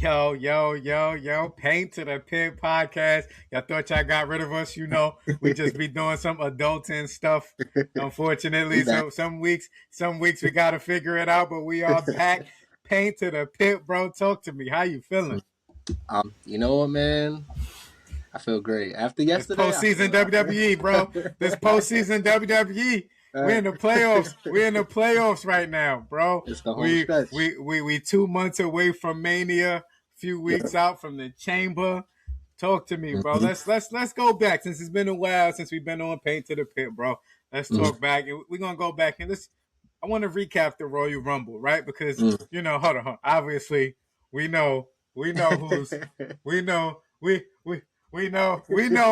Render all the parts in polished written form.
Yo, Paint to the Pit podcast. Y'all thought y'all got rid of us, we just be doing some adulting stuff. Unfortunately, so some weeks we gotta figure it out, but we are back. Paint to the Pit, bro. Talk to me. How you feeling? You know what, man? I feel great. After yesterday, this postseason WWE, bro. This postseason WWE. We're in the playoffs. We're in the playoffs right now, bro. It's the home stretch. We 2 months away from Mania, a few weeks out from the Chamber. Talk to me, bro. Let's go back since it's been a while since we've been on Paint to the Pit, bro. Let's talk back, and we're gonna go back and I want to recap the Royal Rumble, right? Because hold on. Obviously, we know who's we know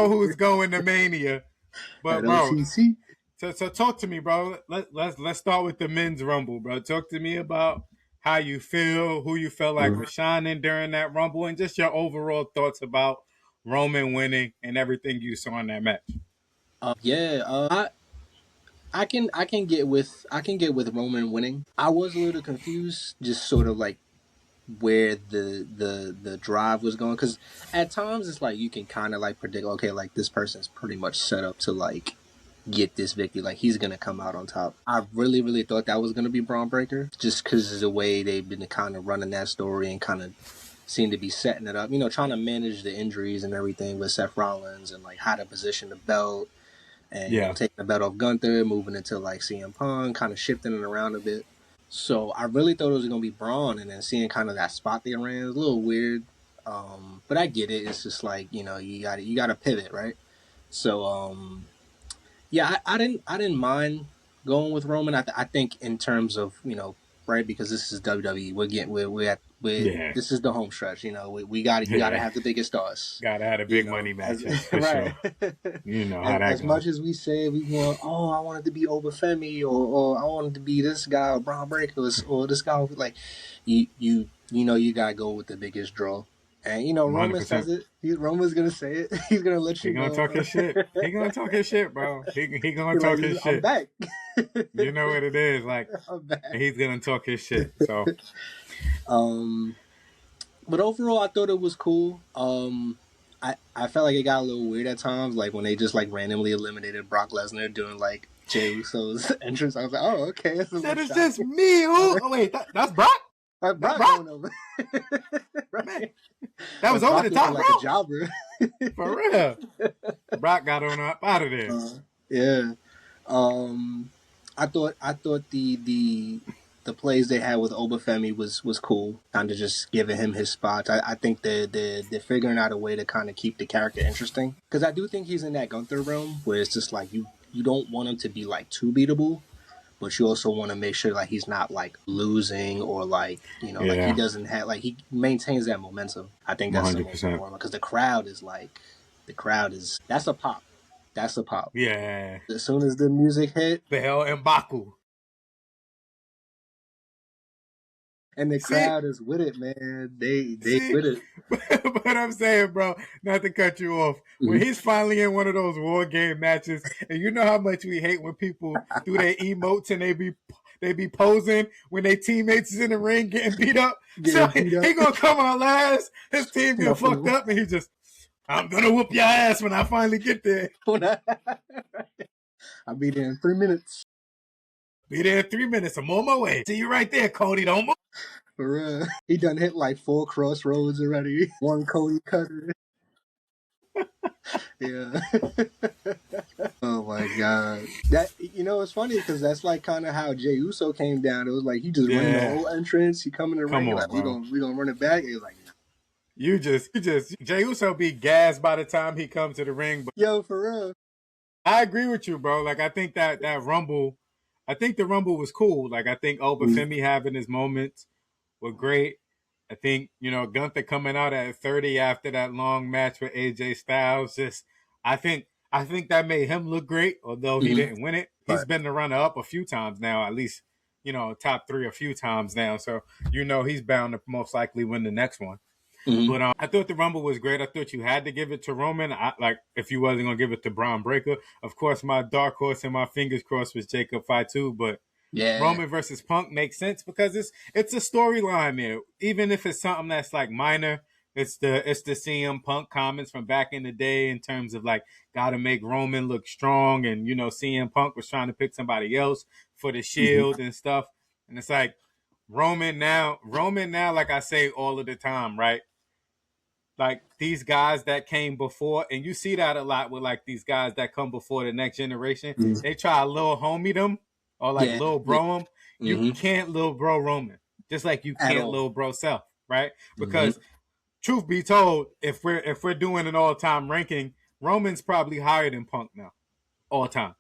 who's going to Mania, but bro. So talk to me, bro. Let's start with the men's Rumble, bro. Talk to me about how you feel, who you felt like was shining during that Rumble, and just your overall thoughts about Roman winning and everything you saw in that match. I can get with Roman winning. I was a little confused, just sort of like where the drive was going, because at times it's like you can kind of like predict, okay, like this person's pretty much set up to like get this victory, like he's gonna come out on top. I really thought that was gonna be Braun Breaker, just because of the way they've been kind of running that story and kind of seem to be setting it up, trying to manage the injuries and everything with Seth Rollins and like how to position the belt and taking the belt off Gunther, moving into like CM Punk, kind of shifting it around a bit. So I really thought it was gonna be Braun, and then seeing kind of that spot they ran, it was a little weird, but I get it. It's just like you gotta pivot, right? So yeah, I didn't mind going with Roman. I think in terms of right, because this is WWE. This is the home stretch. You gotta have the biggest stars. Gotta have the big money matches for right. Sure. How that as goes. much as we say we want, I wanted to be Obafemi, or I wanted to be this guy, or Braun Breaker, or this guy. Like you gotta go with the biggest draw. And Roman 100%. Says it. Roman's gonna say it. He's gonna let you know. He gonna talk his shit. He gonna talk his shit, bro. He gonna talk his shit. I'm back. You know what it is, like he's gonna talk his shit. So, but overall, I thought it was cool. I felt like it got a little weird at times, like when they just like randomly eliminated Brock Lesnar doing like Jey Uso's entrance. I was like, oh, okay. That is just me. Oh wait, that's Brock. Brock going over. Right. That was over the top, like bro. A jobber. For real. Brock got on up out of there. Yeah. I thought the plays they had with Obafemi was cool. Kind of just giving him his spots. I think they're figuring out a way to kind of keep the character interesting, because I do think he's in that Gunther realm where it's just like you don't want him to be like too beatable, but you also want to make sure like he's not like losing, or like like he doesn't have, like he maintains that momentum. I think that's 100%. The most important, because the crowd is that's a pop. That's a pop. Yeah. As soon as the music hit, the hell and Baku. And the crowd is with it, man. They with it. But I'm saying, bro, not to cut you off, when he's finally in one of those war game matches, and you know how much we hate when people do their emotes and they be posing when their teammates is in the ring getting beat up. He gonna come on last. His team get fucked up, and he just, I'm gonna whoop your ass when I finally get there. I'll be there in 3 minutes. Be there in 3 minutes. I'm on my way. See you right there, Cody. Don't move. For real. He done hit like 4 crossroads already. 1 Cody cutter. Yeah. Oh my God. That it's funny, because that's like kind of how Jey Uso came down. It was like he just running the whole entrance. He come in the ring, like we gonna run it back. He was like, you just Jey Uso be gassed by the time he comes to the ring. But yo, for real. I agree with you, bro. Like I think that Rumble. I think the Rumble was cool. Like, I think Obafemi having his moments were great. I think, Gunther coming out at 30 after that long match with AJ Styles, I think that made him look great, although he didn't win it. He's been the runner-up a few times now, at least, top 3 a few times now. So, he's bound to most likely win the next one. But I thought the Rumble was great. I thought you had to give it to Roman. If you wasn't going to give it to Braun Breaker. Of course, my dark horse and my fingers crossed was Jacob Fatu, but Yeah. Roman versus Punk makes sense because it's a storyline there. Even if it's something that's like minor, it's the CM Punk comments from back in the day in terms of like gotta make Roman look strong, and CM Punk was trying to pick somebody else for the Shield and stuff, and it's like Roman now, like I say all of the time, right? Like these guys that came before, and you see that a lot with like these guys that come before the next generation. Mm-hmm. They try to little homie them or like Yeah. little Yeah. bro them. You Mm-hmm. can't little bro Roman, just like you At can't all. little bro Self, right? Mm-hmm. Because truth be told, if we're doing an all time ranking, Roman's probably higher than Punk now, all time.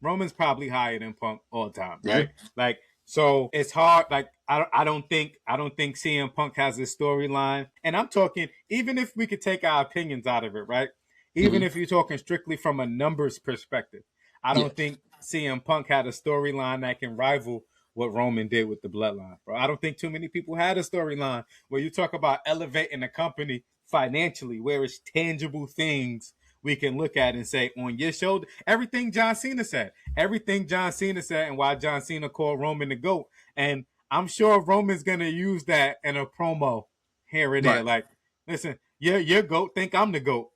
Roman's probably higher than Punk all time, Yeah. right? Like, so it's hard. Like, I don't think CM Punk has a storyline. And I'm talking, even if we could take our opinions out of it, right? Even Mm-hmm. if you're talking strictly from a numbers perspective, I Yeah. don't think CM Punk had a storyline that can rival what Roman did with the bloodline, bro. I don't think too many people had a storyline where you talk about elevating a company financially, where it's tangible things we can look at and say on your shoulder. Everything John Cena said, and why John Cena called Roman the GOAT. And I'm sure Roman's gonna use that in a promo here or there. Right. Like, listen, your GOAT think I'm the GOAT.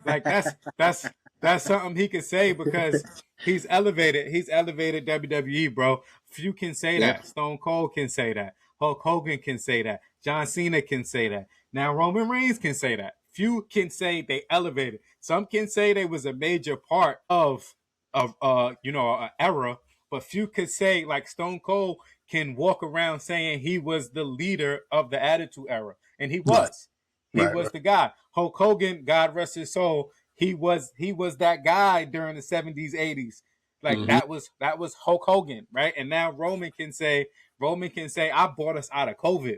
Like that's something he can say because he's elevated. He's elevated WWE, bro. Few can say Yeah. that. Stone Cold can say that. Hulk Hogan can say that. John Cena can say that. Now Roman Reigns can say that. Few can say they elevated. Some can say they was a major part of an era, but few could say like Stone Cold can walk around saying he was the leader of the Attitude Era, and he Right. was. He Right. was Right. the guy. Hulk Hogan, God rest his soul, he was that guy during the 70s, 80s. Like Mm-hmm. that was Hulk Hogan, right? And now Roman can say I brought us out of COVID.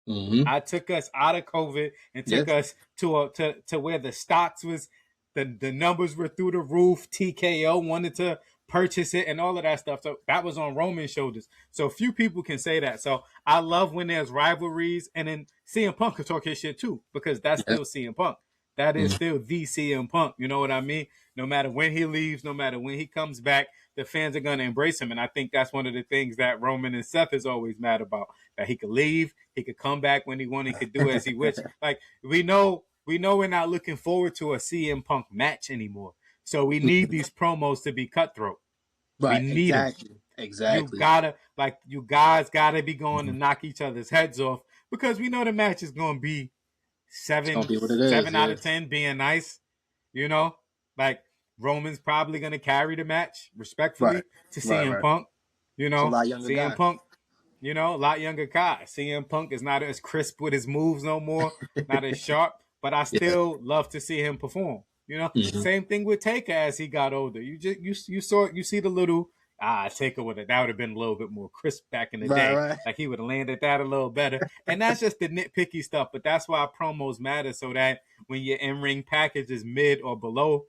Mm-hmm. I took us out of COVID and took Yes. us to where the stocks was, the numbers were through the roof. TKO wanted to purchase it and all of that stuff. So that was on Roman's shoulders. So few people can say that. So I love when there's rivalries, and then CM Punk could talk his shit too because that's Yeah. still CM Punk. That is Mm-hmm. still the CM Punk. You know what I mean? No matter when he leaves, no matter when he comes back, the fans are going to embrace him. And I think that's one of the things that Roman and Seth is always mad about, that he could leave, he could come back when he wanted, he could do as he wished. Like we know we're not looking forward to a CM Punk match anymore. So we need these promos to be cutthroat. We Right. need them. Exactly. You Exactly. gotta, like, you guys gotta be going to knock each other's heads off because we know the match is gonna be It's gonna seven be what it is. seven out Yeah. of 10 being nice. You know, like Roman's probably gonna carry the match Right. respectfully to Right. CM Right. Punk. It's a lot younger CM guy. Punk, a lot younger guy. CM Punk is not as crisp with his moves no more, not as sharp, but I Yeah. still love to see him perform. Mm-hmm. Same thing with Taker as he got older. You see the little Taker that would have been a little bit more crisp back in the Right. day. Right. Like he would have landed that a little better. And that's just the nitpicky stuff. But that's why promos matter, so that when your in ring package is mid or below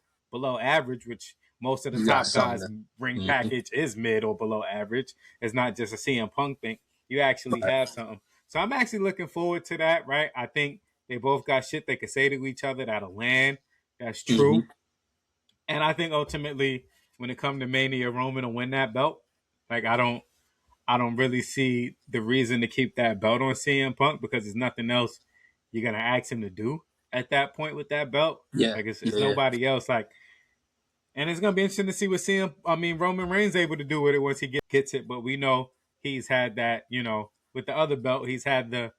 average, which most of the You got top something guys that. ring Mm-hmm. package is mid or below average. It's not just a CM Punk thing. You actually Right. have something. So I'm actually looking forward to that, right? I think they both got shit they could say to each other that'll land. That's Mm-hmm. true. And I think ultimately, when it comes to Mania, Roman will win that belt. Like I don't really see the reason to keep that belt on CM Punk because there's nothing else you're gonna ask him to do at that point with that belt. Yeah. Like it's Yeah. nobody else. Like, and it's gonna be interesting to see what Roman Reigns able to do with it once he gets it. But we know he's had that, with the other belt, he's had the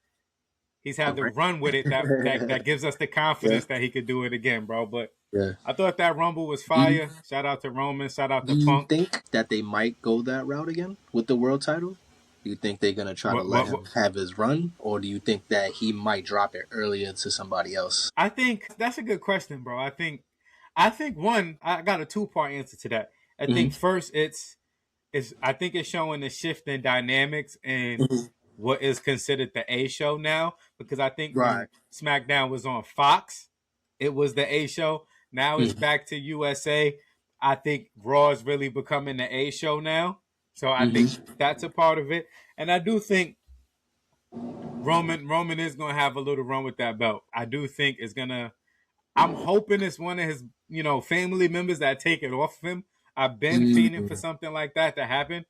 Correct. run with it that gives us the Yeah. confidence that he could do it again, bro. But Yeah. I thought that Rumble was Do you fire. Shout out to Roman. Shout out do to you Punk. think that they might go that route again with the world title? Do you think they're gonna try to What let what, what him have his run, or do you think that he might drop it earlier to somebody else? I think that's a good question, bro. I think one, I got a two-part answer to that. I Mm-hmm. think first I think it's showing the shift in dynamics and Mm-hmm. what is considered the A show now. Because I think Right. when SmackDown was on Fox, it was the A show. Now it's Mm-hmm. back to USA. I think Raw is really becoming the A show now. So I think Mm-hmm. that's a part of it. And I do think Roman is gonna have a little run with that belt. I do think it's gonna. I'm hoping it's one of his family members that take it off of him. I've been fiending for Mm-hmm. something like that to happen.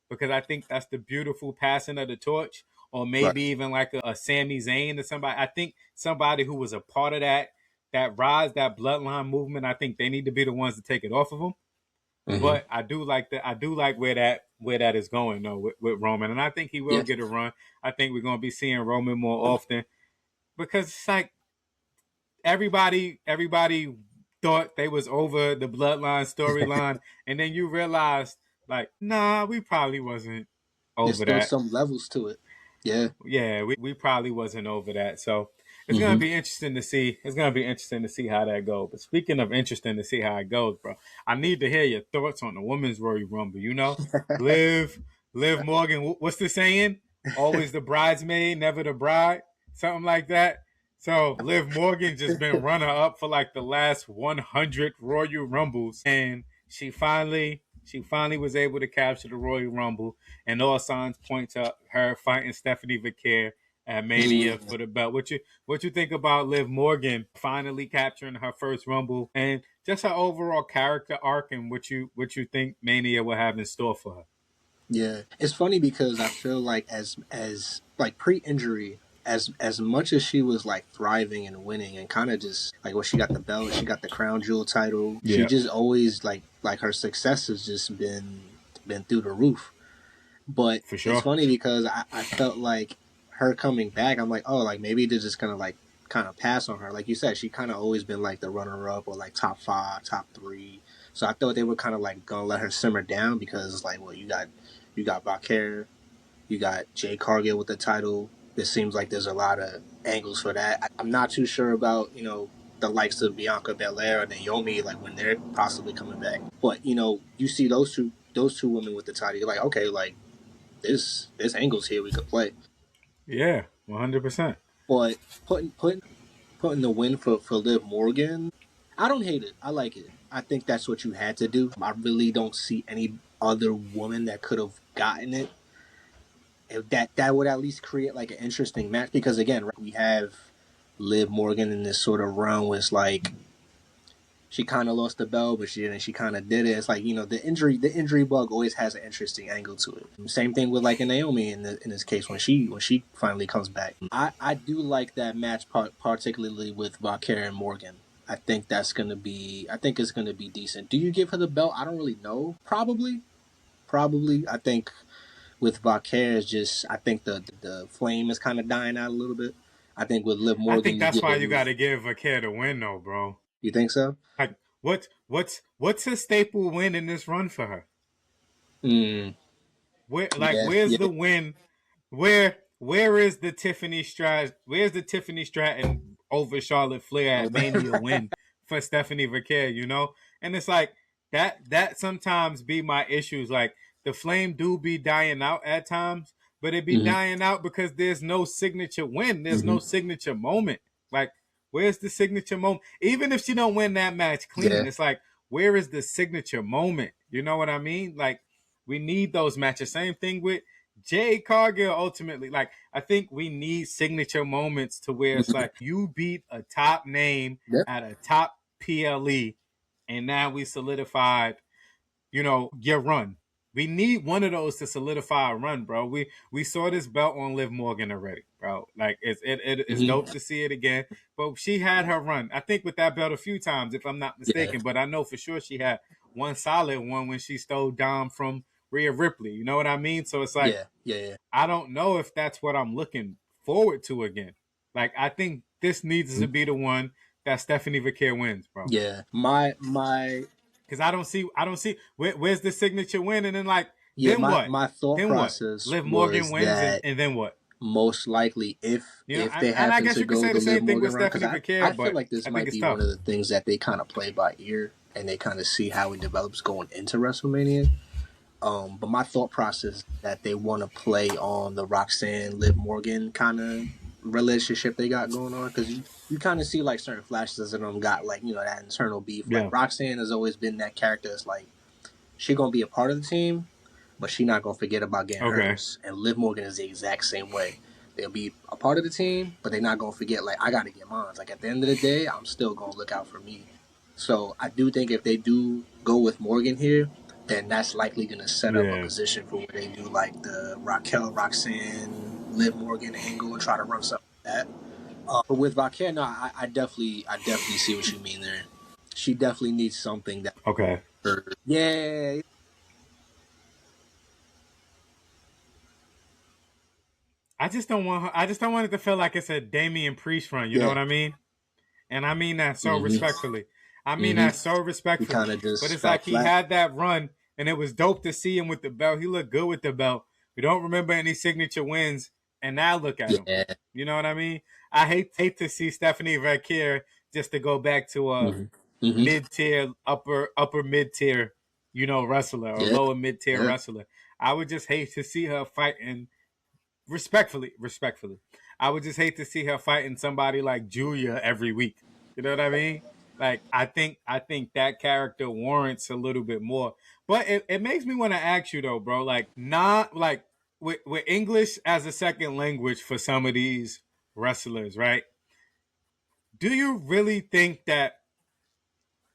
because I think that's the beautiful passing of the torch, or maybe Right. even like a Sami Zayn or somebody. I think somebody who was a part of that rise, that bloodline movement. I think they need to be the ones to take it off of them. Mm-hmm. But I do like that. I do like where that is going though with Roman, and I think he will Yeah. get a run. I think we're gonna be seeing Roman more often because it's like everybody thought they was over the bloodline storyline, and then you realize like, nah, we probably wasn't There's over still that. some levels to it. Yeah. Yeah, we probably wasn't over that. So it's gonna Mm-hmm. be interesting to see. It's gonna be interesting to see how that goes. But speaking of interesting to see how it goes, bro, I need to hear your thoughts on the women's Royal Rumble. Liv, Liv Morgan. What's the saying? Always the bridesmaid, never the bride. Something like that. So Liv Morgan just been runner up for like the last 100 Royal Rumbles, and she finally was able to capture the Royal Rumble, and all signs point to her fighting Stephanie Vicaire at Mania Mm. for the belt. What you think about Liv Morgan finally capturing her first Rumble, and just her overall character arc, and what you think Mania will have in store for her? Yeah, it's funny because I feel like as like pre-injury, as much as she was like thriving and winning and kind of just like when she got the belt, she got the crown jewel title. She Yeah, just always like her success has just been through the roof. But for it's sure. funny because I felt like her coming back. I'm like, oh, like maybe they're just gonna like kind of pass on her. Like you said, she kind of always been like the runner up or like top five, top three. So I thought they were kind of like gonna let her simmer down because it's like, well, you got Valkyrie, you got Jay Cargill with the title. It seems like there's a lot of angles for that. I'm not too sure about the likes of Bianca Belair or Naomi like when they're possibly coming back. But you see those two women with the title, you're like, okay, like there's angles here we could play. Yeah, 100%. But putting the win for Liv Morgan, I don't hate it. I like it. I think that's what you had to do. I really don't see any other woman that could have gotten it. That would at least create like an interesting match because again, right, we have Liv Morgan in this sort of run where it's like she kind of lost the belt, but she kind of did it. It's like the injury bug always has an interesting angle to it. Same thing with like a Naomi in this case when she finally comes back. I do like that match particularly with Valkyrie and Morgan. I think it's gonna be decent. Do you give her the belt? I don't really know. Probably. I think with Valkyrie is just I think the flame is kind of dying out a little bit. I think with Liv I think Morgan, you that's why you got give. to give a kid a win, though, bro. You think so? Like, what's a staple win in this run for her? Mm, yeah, Where's yeah. the win? Where is the Tiffany Stratton? Where's the Tiffany Stratton over Charlotte Flair Oh, at Mania win for Stephanie Vicaire? And it's like that sometimes be my issues. Like the flame do be dying out at times, but it be hmm dying out because there's no signature win. There's hmm no signature moment. Like where's the signature moment? Even if she don't win that match clean, yeah, it's like where is the signature moment? You know what I mean? Like we need those matches. Same thing with Jay Cargill ultimately. Like, I think we need signature moments to where it's hmm like you beat a top name yep, at a top PLE, and now we solidified, your run. We need one of those to solidify a run, bro. We saw this belt on Liv Morgan already, bro. Like it's dope hmm to see it again. But she had her run. I think with that belt a few times, if I'm not yeah, mistaken. But I know for sure she had one solid one when she stole Dom from Rhea Ripley. You know what I mean? So it's like yeah, yeah, yeah. I don't know if that's what I'm looking forward to again. Like I think this needs to Mhm. be the one that Stephanie Vicaire wins, bro. Yeah. My Because I don't see where's the signature win, and then like yeah, then my what? my thought Then what? process Liv Morgan was wins, and, that and then what? most likely if they And I happen guess to you could go say the the Liv same thing Morgan with run, because Stephanie I Vicaire, feel but like this I think might it's be one of tough. the things that they kind of play by ear and they kind of see how it develops going into WrestleMania. But my thought process is that they want to play on the Roxanne Liv Morgan kind of relationship they got going on because you kind of see like certain flashes of them got like that internal beef. Like Yeah. Roxanne has always been that character. It's like she gonna be a part of the team, but she not gonna forget about getting Okay. hers. And Liv Morgan is the exact same way. They'll be a part of the team, but they're not gonna forget like I gotta get mine. Like at the end of the day, I'm still gonna look out for me. So I do think if they do go with Morgan here, then that's likely going to set up a Yeah. position for where they do like the Raquel, Roxanne, Liv Morgan angle and try to run something like that. But with Raquel, no, I definitely see what you mean there. She definitely needs something that. Okay. Yeah, I just don't want her. I just don't want it to feel like it's a Damian Priest run. You know yeah. what I mean? And I mean that so Mhm. respectfully. I mean that Mhm. so He respectfully. kind of But just it's fell like he flat. had that run, and it was dope to see him with the belt. He looked good with the belt. We don't remember any signature wins, and now look at him. Yeah. You know what I mean? I hate to see Stephanie Verkier just to go back to a Mhm. Mhm. mid tier, upper mid tier, wrestler or Yeah. lower mid tier Yeah. wrestler. I would just hate to see her fighting respectfully. I would just hate to see her fighting somebody like Julia every week. You know what I mean? Like I think that character warrants a little bit more. But it makes me want to ask you though, bro, like not like with English as a second language for some of these wrestlers, right? Do you really think that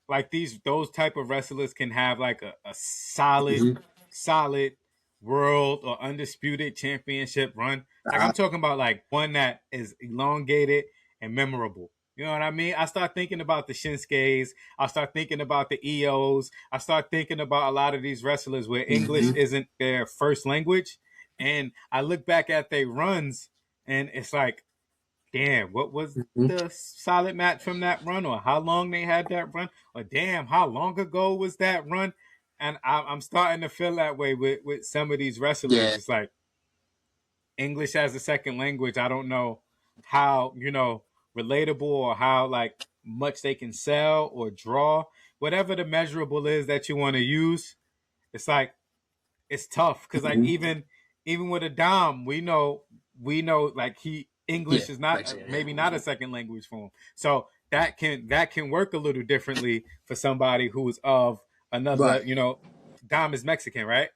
like those type of wrestlers can have like a solid Mhm. solid world or undisputed championship run? Like I'm talking about like one that is elongated and memorable. You know what I mean? I start thinking about the Shinsuke's. I start thinking about the EOs. I start thinking about a lot of these wrestlers where English Mhm. isn't their first language. And I look back at their runs and it's like, damn, what was Mhm. the solid match from that run, or how long they had that run, or damn, how long ago was that run? And I'm starting to feel that way with some of these wrestlers. Yeah. It's like English as a second language. I don't know how relatable or how like much they can sell or draw, whatever the measurable is that you want to use. It's like it's tough because like Mhm. even with a Dom, we know like he Yeah. English is not Like, yeah. maybe not a second language for him, so that can work a little differently for somebody who's of another. Right. Dom is Mexican, right?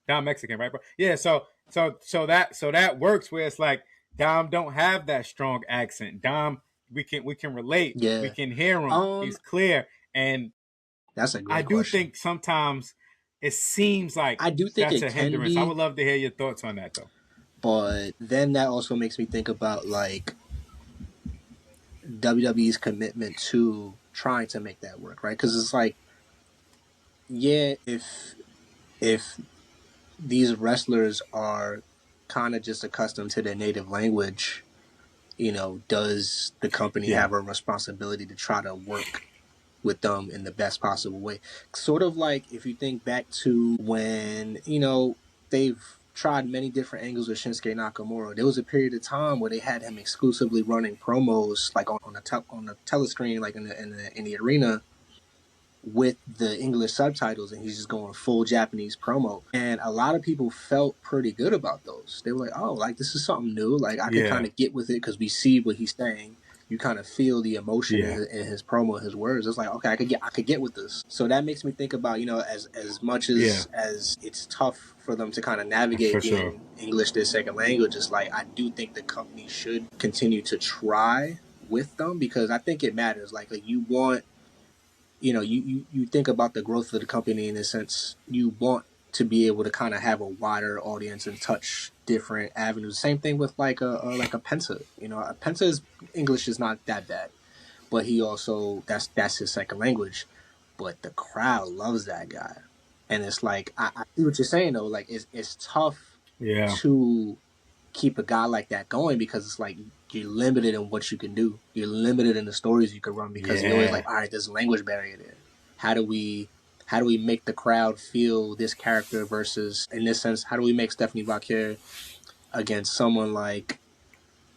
Dom Mexican, right, bro? Yeah, so that works where it's like Dom don't have that strong accent. Dom, we can relate, we Yeah. can hear him, Um, he's clear, and that's a I great do question. think sometimes it seems like I do think that's it a can hindrance. I be, would love to hear your thoughts on that, though. but then that also makes me think about like WWE's commitment to trying to make that work, right? Because it's like, yeah, if these wrestlers are kind of just accustomed to their native language, does the company Yeah, have a responsibility to try to work with them in the best possible way? Sort of like if you think back to when, they've tried many different angles with Shinsuke Nakamura. There was a period of time where they had him exclusively running promos like on the telescreen, like in the arena with the English subtitles, and he's just going full Japanese promo. And a lot of people felt pretty good about those. They were like, "Oh, like this is something new. Like I could kind yeah, of get with it because we see what he's saying. You kind of feel the emotion in yeah, his promo, his words. It's like, okay, I could get with this. So that makes me think about, as much yeah, as it's tough for them to kind of navigate for sure. being English their second language. It's like I do think the company should continue to try with them because I think it matters. Like you want, you think about the growth of the company in a sense. You want to be able to kind of have a wider audience and touch different avenues. Same thing with like a Penta. A Penta's English is not that bad, but he also that's his second language. But the crowd loves that guy, and it's like I see what you're saying though. Like it's tough Yeah, to keep a guy like that going because it's like you're limited in what you can do. You're limited in the stories you can run because you're always yeah, like, all right, there's a language barrier there. How do we how do we make the crowd feel this character versus in this sense, how do we make Stephanie Vacquier against someone like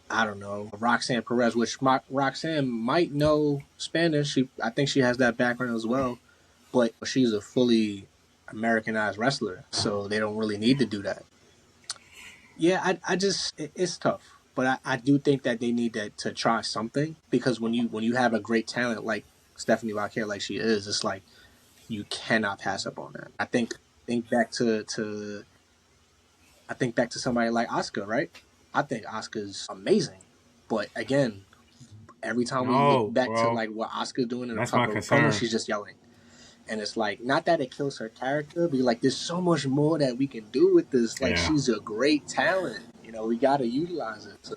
I don't know, Roxanne Perez, which Roxanne might know Spanish. I think she has that background as well, but she's a fully Americanized wrestler, so they don't really need to do that. Yeah, I just it's tough, but I do think that they need to try something because when you have a great talent like Stephanie Vacquer like she is, it's like you cannot pass up on that. Think back to I think back to somebody like Asuka, right? I think Asuka's amazing, but again, every time we look no, back to bro, like what Asuka's doing in a that's my proper promo, concern. she's just yelling. And it's like, not that it kills her character, but you're like, there's so much more that we can do with this. Like, Yeah. she's a great talent. We got to utilize it. So,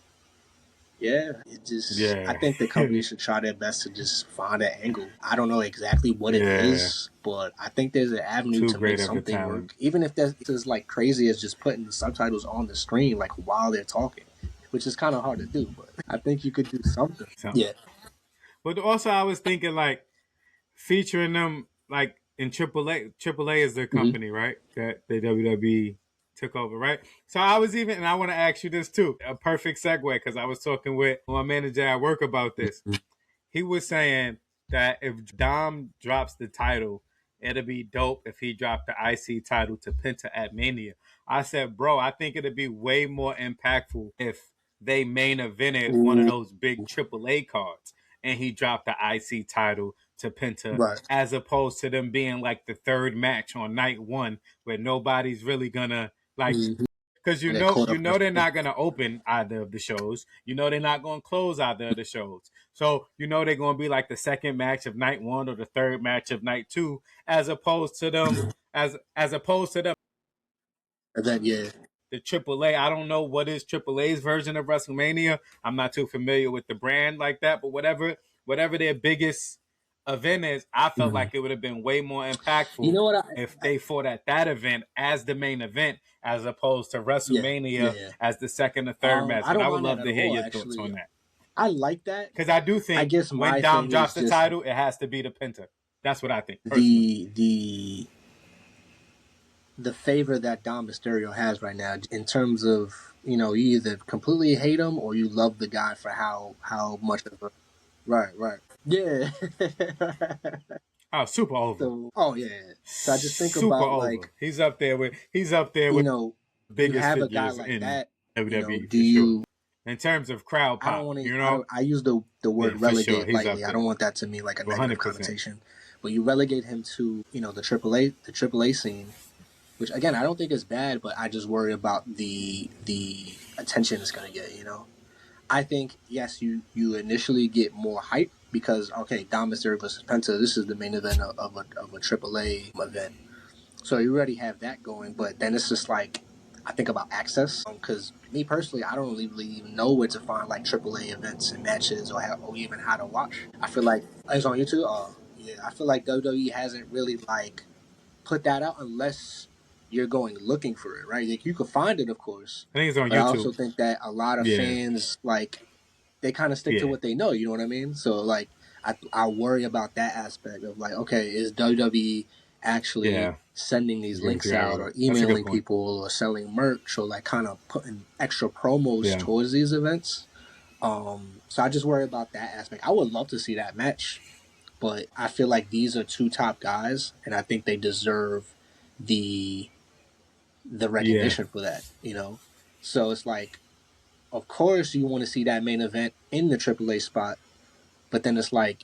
yeah, I Yeah. think the company should try their best to just find an angle. I don't know exactly what it Yeah. is, but I think there's an avenue Too to make great of a something talent. work. Even if that's as like crazy as just putting the subtitles on the screen, like while they're talking, which is kind of hard to do, but I think you could do something. Something. Yeah. But also I was thinking like featuring them like in AAA. AAA is their Mm-hmm. company, right? That the WWE took over, right? So I was even, and I want to ask you this too. A perfect segue because I was talking with my manager at work about this. He was saying that if Dom drops the title, it'd be dope if he dropped the IC title to Penta at Mania. I said, bro, I think it'd be way more impactful if they main evented one of Ooh, those big AAA cards and he dropped the IC title to Penta, right. as opposed to them being like the third match on night one where nobody's really gonna like, Mm-hmm. because I get caught you up in know they're the not going to open either of the shows. You know they're not going to close either of the shows. So you know they're going to be like the second match of night one or the third match of night two, as opposed to them as opposed to them event. Yeah. the AAA. I don't know what is AAA's version of WrestleMania. I'm not too familiar with the brand like that, but whatever their biggest event is, I felt Mm-hmm. like it would have been way more You impactful know what? if they fought at that event as the main event as opposed to Yeah, yeah, WrestleMania yeah. as the second or third match. I And don't I would mind that love at to hear all. your thoughts Actually, on that. I like that. Because I do I think guess when my Dom thing drops is the just title, it has to be the Penta. That's what I think, personally. the favor that Dom Mysterio has right now in terms of you either completely hate him or you love the guy for how much of a right yeah. Oh, super over. So yeah. So I just think Super about over. like He's up there you with know you biggest have a guy figures like in that. WWE Do for sure. you In terms of crowd I don't pop, want to. you know? I use the Yeah, word for sure. relegate He's lightly. up I there. don't want that to mean like a negative 100%. connotation. But you relegate him to the AAA scene, which again I don't think is bad, but I just worry about the attention it's gonna get. I think yes, you initially get more hype because okay, Dom Mysterio versus Penta, this is the main event of a AAA event. So you already have that going, but then it's just like I think about access because me personally, I don't really even know where to find like AAA events and matches or even how to watch. I feel like it's on YouTube. Yeah, I feel like WWE hasn't really like put that out unless you're going looking for it, right? Like you could find it, of course, I think it's on but I YouTube. also think that a lot of Yeah. fans like they kind of stick to Yeah. what they know. You know what I mean? So like, I worry about that aspect of like, okay, is WWE actually Yeah. sending these Agree with links you, out Ira. or That's a good emailing point. people or selling merch or like kind of putting extra promos Yeah. towards these events? So I just worry about that aspect. I would love to see that match, but I feel like these are two top guys, and I think they deserve the the Yeah. recognition for that. So it's like, of course, you want to see that main event in the AAA spot, but then it's like,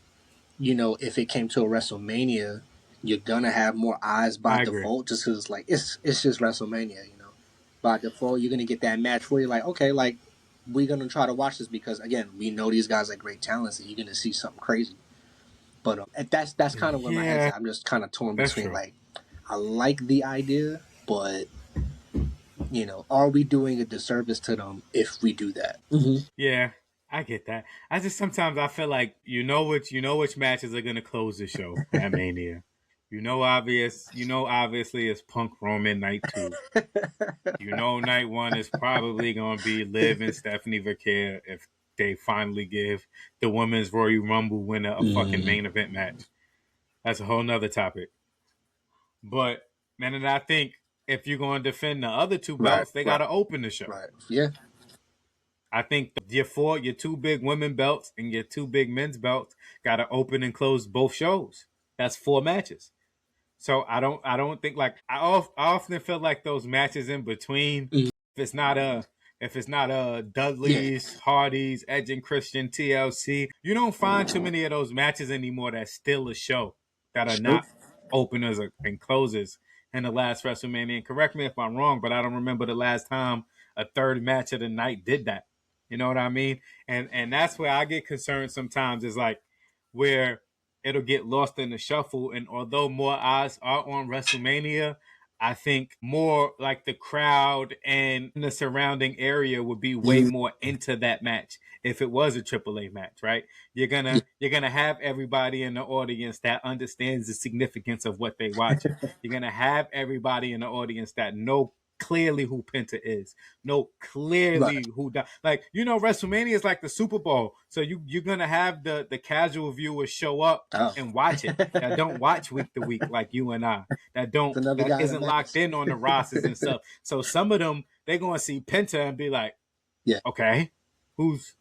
if it came to a WrestleMania, you're gonna have more eyes by I agree. default, just because like it's just WrestleMania. By default, you're gonna get that match where you're like, okay, like we're gonna try to watch this because again, we know these guys are great talents, and you're gonna see something crazy. But that's kind of where my head's Yeah. at. I'm just kind of torn That's between true. like I like the idea, but are we doing a disservice to them if we do that? Mm-hmm. Yeah. I get that. I just sometimes I feel like you know which matches are gonna close the show at Mania. Obviously it's Punk Roman night two. You know night one is probably gonna be Liv and Stephanie Vaquer if they finally give the women's Royal Rumble winner a fucking Mm, main event match. That's a whole nother topic. But man, and I think if you're gonna defend the other two right, belts, they right, gotta open the show. right. Yeah. I think your two big women belts and your two big men's belts gotta open and close both shows. That's 4 matches. So I don't think like I often feel like those matches in between. Mm, If it's not a yeah. Dudley's, Hardy's, Edge and Christian, TLC, you don't find too many of those matches anymore that's still a show that are True. not openers and closes in the last WrestleMania. And correct me if I'm wrong, but I don't remember the last time a third match of the night did that. You know what I mean? And that's where I get concerned sometimes is like where it'll get lost in the shuffle. And although more eyes are on WrestleMania, I think more like the crowd and the surrounding area would be way Mm, more into that match if it was a AAA match, right? You're yeah, gonna have everybody in the audience that understands the significance of what they watching. You're gonna have everybody in the audience that know clearly who Penta is, know right. clearly who like WrestleMania is like the Super Bowl, so you're gonna have the casual viewers show up Oh, and watch it that don't it's watch week to week like you and I, another that guy that isn't locked matters. in on the rosters and stuff. So some of them they're gonna see Penta and be like, Yeah. okay, who's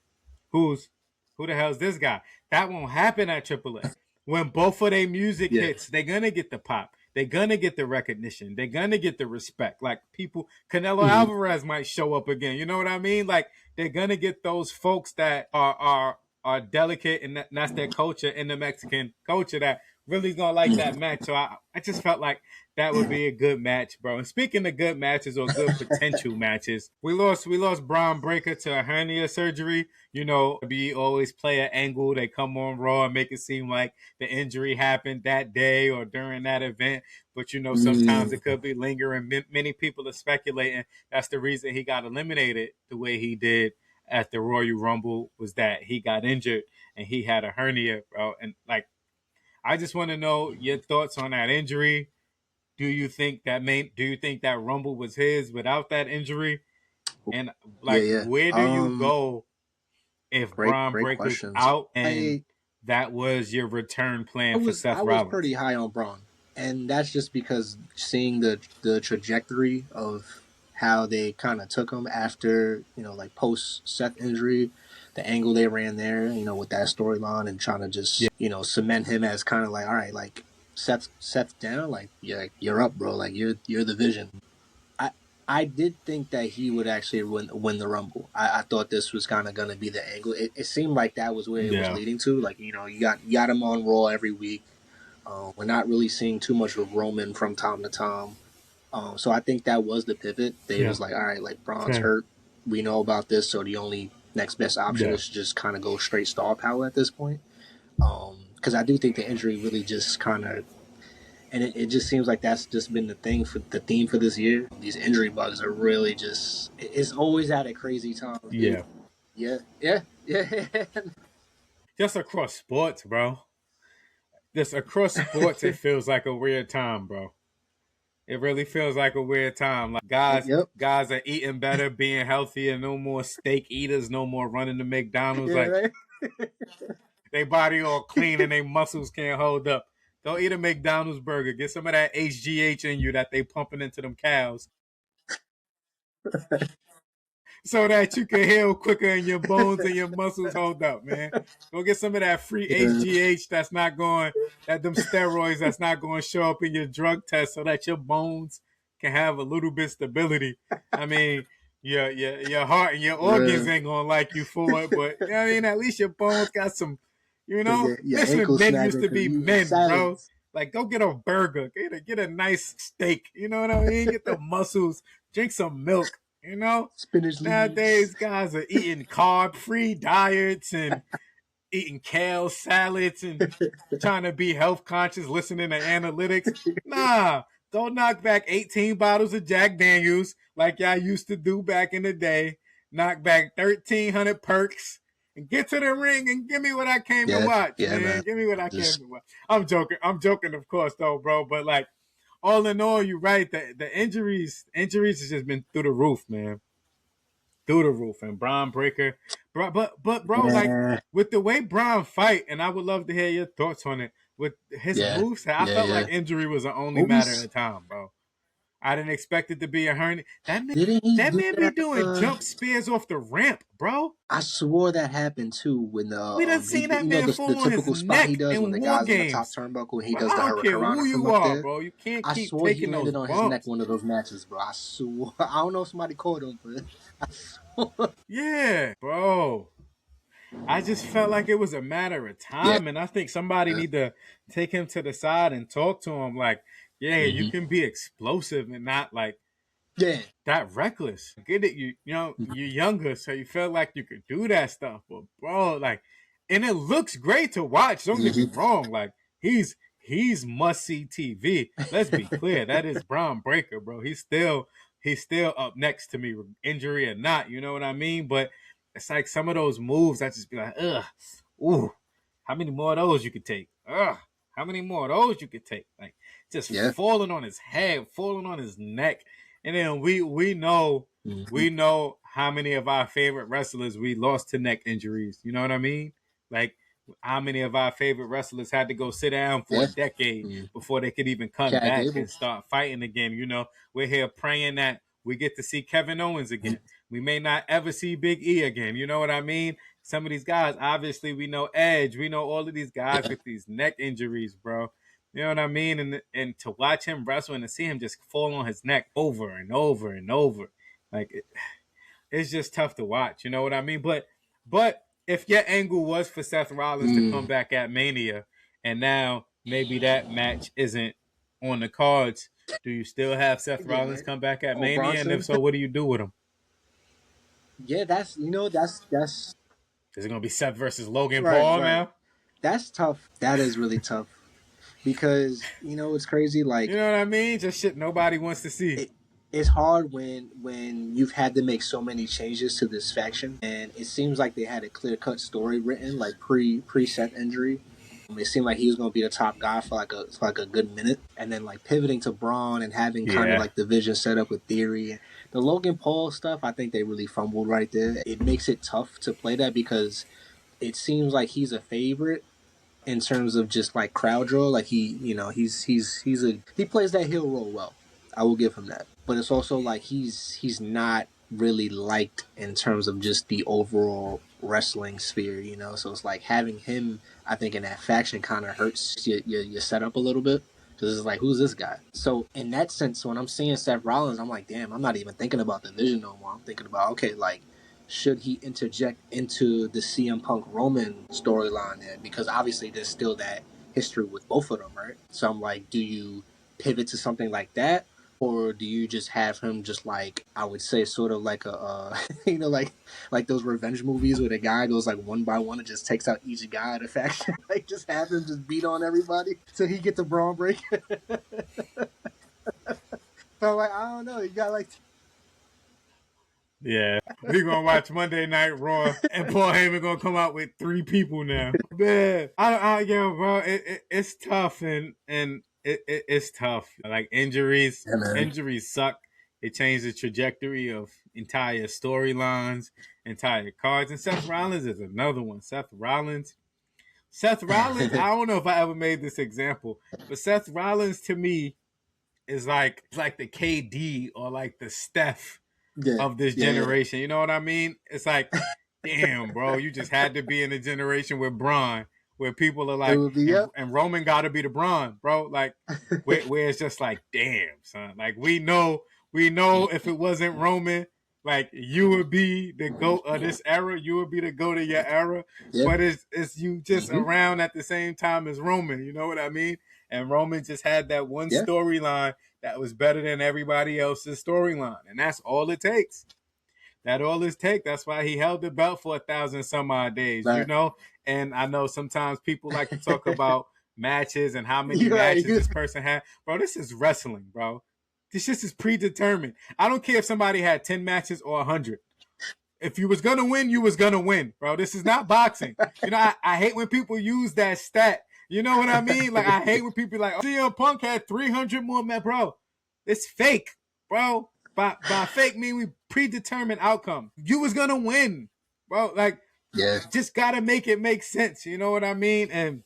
who's who the hell's this guy? That won't happen at AAA. When both of their music Yeah. hits, they're gonna get the pop. They're gonna get the recognition. They're gonna get the respect. Like people, Canelo Hmm. Alvarez might show up again. You know what I mean? Like they're gonna get those folks that are delicate, and that's their culture in the Mexican culture that really gonna like that match. So I just felt like that would be a good match, bro. And speaking of good matches or good potential matches, we lost Braun Breaker to a hernia surgery. We always play an angle. They come on Raw and make it seem like the injury happened that day or during that event. But sometimes it Mm, could be lingering. Many people are speculating that's the reason he got eliminated the way he did at the Royal Rumble, was that he got injured and he had a hernia, bro. And like, I just want to know your thoughts on that injury. Do you think that Rumble was his without that injury? And yeah, like, yeah. where do you go if Braun Great Breaker's questions. out and that was your return plan for I Seth was Rollins? pretty high on Braun, and that's just because seeing the trajectory of how they kind of took him after like post Seth injury, the angle they ran there, with that storyline and trying to Yeah, just cement him as kind of like, all right, like Seth's down, like yeah, you're up, bro, like you're the vision. I I did think that he would actually win the Rumble. I thought this was kind of going to be the angle. It seemed like that was where it was yeah, leading to. Like you got him on Raw every week. We're not really seeing too much of Roman from time to time. So I think that was the pivot. They yeah. was like, all right, like Braun's Fair. hurt. We know about this, so the only next best option Yeah, is to just kind of go straight star power at this point. Because I do think the injury really just kind of, and it just seems like that's just been the theme for this year. These injury bugs are really just, it's always at a crazy time, dude. yeah. Yeah, yeah, yeah. Just across sports, bro. Just across sports, it feels like a weird time, bro. It really feels like a weird time. Like Yep. guys are eating better, being healthier. No more steak eaters. No more running to McDonald's. Yeah, Like right. they body all clean and their muscles can't hold up. Go eat a McDonald's burger. Get some of that HGH in you that they pumping into them cows, so that you can heal quicker and your bones and your muscles hold up, man. Go get some of that free Yeah. HGH that them steroids that's not going to show up in your drug test, so that your bones can have a little bit stability. I mean, your heart and your organs Real. ain't going to like you for it, but you know what I mean? At least your bones got some, So your this when ankle men used snagging to because be you eating men, bro. salads, Like, go get a burger, get a nice steak. You know what I mean? Get the muscles, drink some milk. spinach leaves. Nowadays guys are eating carb-free diets and eating kale salads and trying to be health conscious, listening to analytics. Nah, go knock back 18 bottles of Jack Daniels like y'all used to do back in the day. Knock back 1,300 perks and get to the ring and give me what I came to Yeah, watch, yeah, man. man. Give me what I came Just to watch. I'm joking. I'm joking, of course, though, bro. But like, all in all, you're right. The injuries has just been through the roof, man, through the roof. And Braun Breaker, but bro, like yeah, with the way Braun fight, and I would love to hear your thoughts on it. With his yeah, moveset, I yeah, felt like yeah. injury was the only What matter was of time, bro. I didn't expect it to be a hernia. didn't he That do man be that? doing jump spears off the ramp, bro. I swore that happened too when We done he, seen that you know man the fall on his typical spot he neck does when in the war guy's on the top games. turnbuckle and he Bro, does I the don't care who hurricane from you up are, there. bro. You can't I keep swore he taking those landed on his neck bumps. one of those matches, bro. I swore. I don't know if somebody caught him, but I swore. Yeah, bro. I just felt like it was a matter of Yeah. time, and I think somebody need to take him to the side and talk to him. Like, yeah, you Hmm. can be explosive and not like Yeah. that reckless. Get it? You're younger, so you felt like you could do that stuff. But bro, like, and it looks great to watch. Don't get me Mm-hmm. wrong. Like he's must see TV. Let's be clear. That is Braun Breaker, bro. He's still up next to me, injury or not. You know what I mean? But it's like some of those moves, I just be like, ugh, ooh, how many more of those you could take? Ugh, how many more of those you could take? Like just Yeah. falling on his head, falling on his neck, and then we know how many of our favorite wrestlers we lost to neck injuries. You know what I mean? Like how many of our favorite wrestlers had to go sit down for Yeah. a decade Mm. before they could even come Chad back Gable. and start fighting again. We're here praying that we get to see Kevin Owens again. Mm. We may not ever see Big E again. You know what I mean? Some of these guys, obviously, we know Edge. We know all of these guys Yeah. with these neck injuries, bro. You know what I mean? And to watch him wrestle and to see him just fall on his neck over and over and over, like it's just tough to watch. You know what I mean? But if your angle was for Seth Rollins to come Mm. back at Mania, and now maybe that match isn't on the cards, do you still have Seth Yeah, Rollins right. come back at Oh, Mania? And if Bronson. so, what do you do with him? Yeah, that's Is it gonna be Seth versus Logan right, Paul right. now? That's tough. That is really tough because it's crazy. You Like know what I mean? Just shit nobody wants to see. it, it's hard when you've had to make so many changes to this faction, and it seems like they had a clear cut story written, like preset injury. It seemed like he was going to be the top guy for like a good minute, and then like pivoting to Braun and having kind of Yeah. like the vision set up with Theory. The Logan Paul stuff, I think they really fumbled right there. It makes it tough to play that because it seems like he's a favorite in terms of just like crowd draw. Like he plays that heel role well. I will give him that. But it's also like he's not really liked in terms of just the overall wrestling sphere. So it's like having him, I think, in that faction kind of hurts your setup a little bit. Because it's like, who's this guy? So in that sense, when I'm seeing Seth Rollins, I'm like, damn, I'm not even thinking about the vision no more. I'm thinking about, okay, like, should he interject into the CM Punk Roman storyline there? Because obviously there's still that history with both of them, right? So I'm like, do you pivot to something like that? Or do you just have him just like, I would say sort of like a like those revenge movies where the guy goes like one by one and just takes out each guy in a faction, like just have him just beat on everybody till he gets a brawl break. So I'm like, I don't know, you got like Yeah. We gonna watch Monday Night Raw and Paul Heyman gonna come out with 3 people now. Man, yo, bro, it's tough and it's tough. Like yeah, man. injuries suck. It changed the trajectory of entire storylines, entire cards. And Seth Rollins is another one. Seth Rollins, I don't know if I ever made this example, but Seth Rollins to me is like the KD or like the Steph Yeah, of this yeah, yeah. generation. You know what I mean? It's like, damn, bro, you just had to be in a generation with Braun where people are It like, would be and, yep. and Roman got to be the Braun, bro. Like, where it's just like, damn, son. Like, we know if it wasn't Roman, like you would be the goat of this era. You would be the goat of your era. Yeah. But it's you just Mm-hmm. around at the same time as Roman. You know what I mean? And Roman just had that one Yeah. storyline that was better than everybody else's storyline, and that's all it takes. That all it takes. That's why he held the belt for 1,000 some odd days, Right. And I know sometimes people like to talk about matches and how many You're right. matches this person had. Bro, this is wrestling, bro. This just is predetermined. I don't care if somebody had 10 matches or 100. If you was gonna win, you was gonna win, bro. This is not boxing. I hate when people use that stat. You know what I mean? Like I hate when people like, oh, CM Punk had 300 more, man, bro. It's fake, bro. By fake mean we predetermined outcome. You was gonna win, bro. Like Yeah. just gotta make it make sense. You know what I mean? And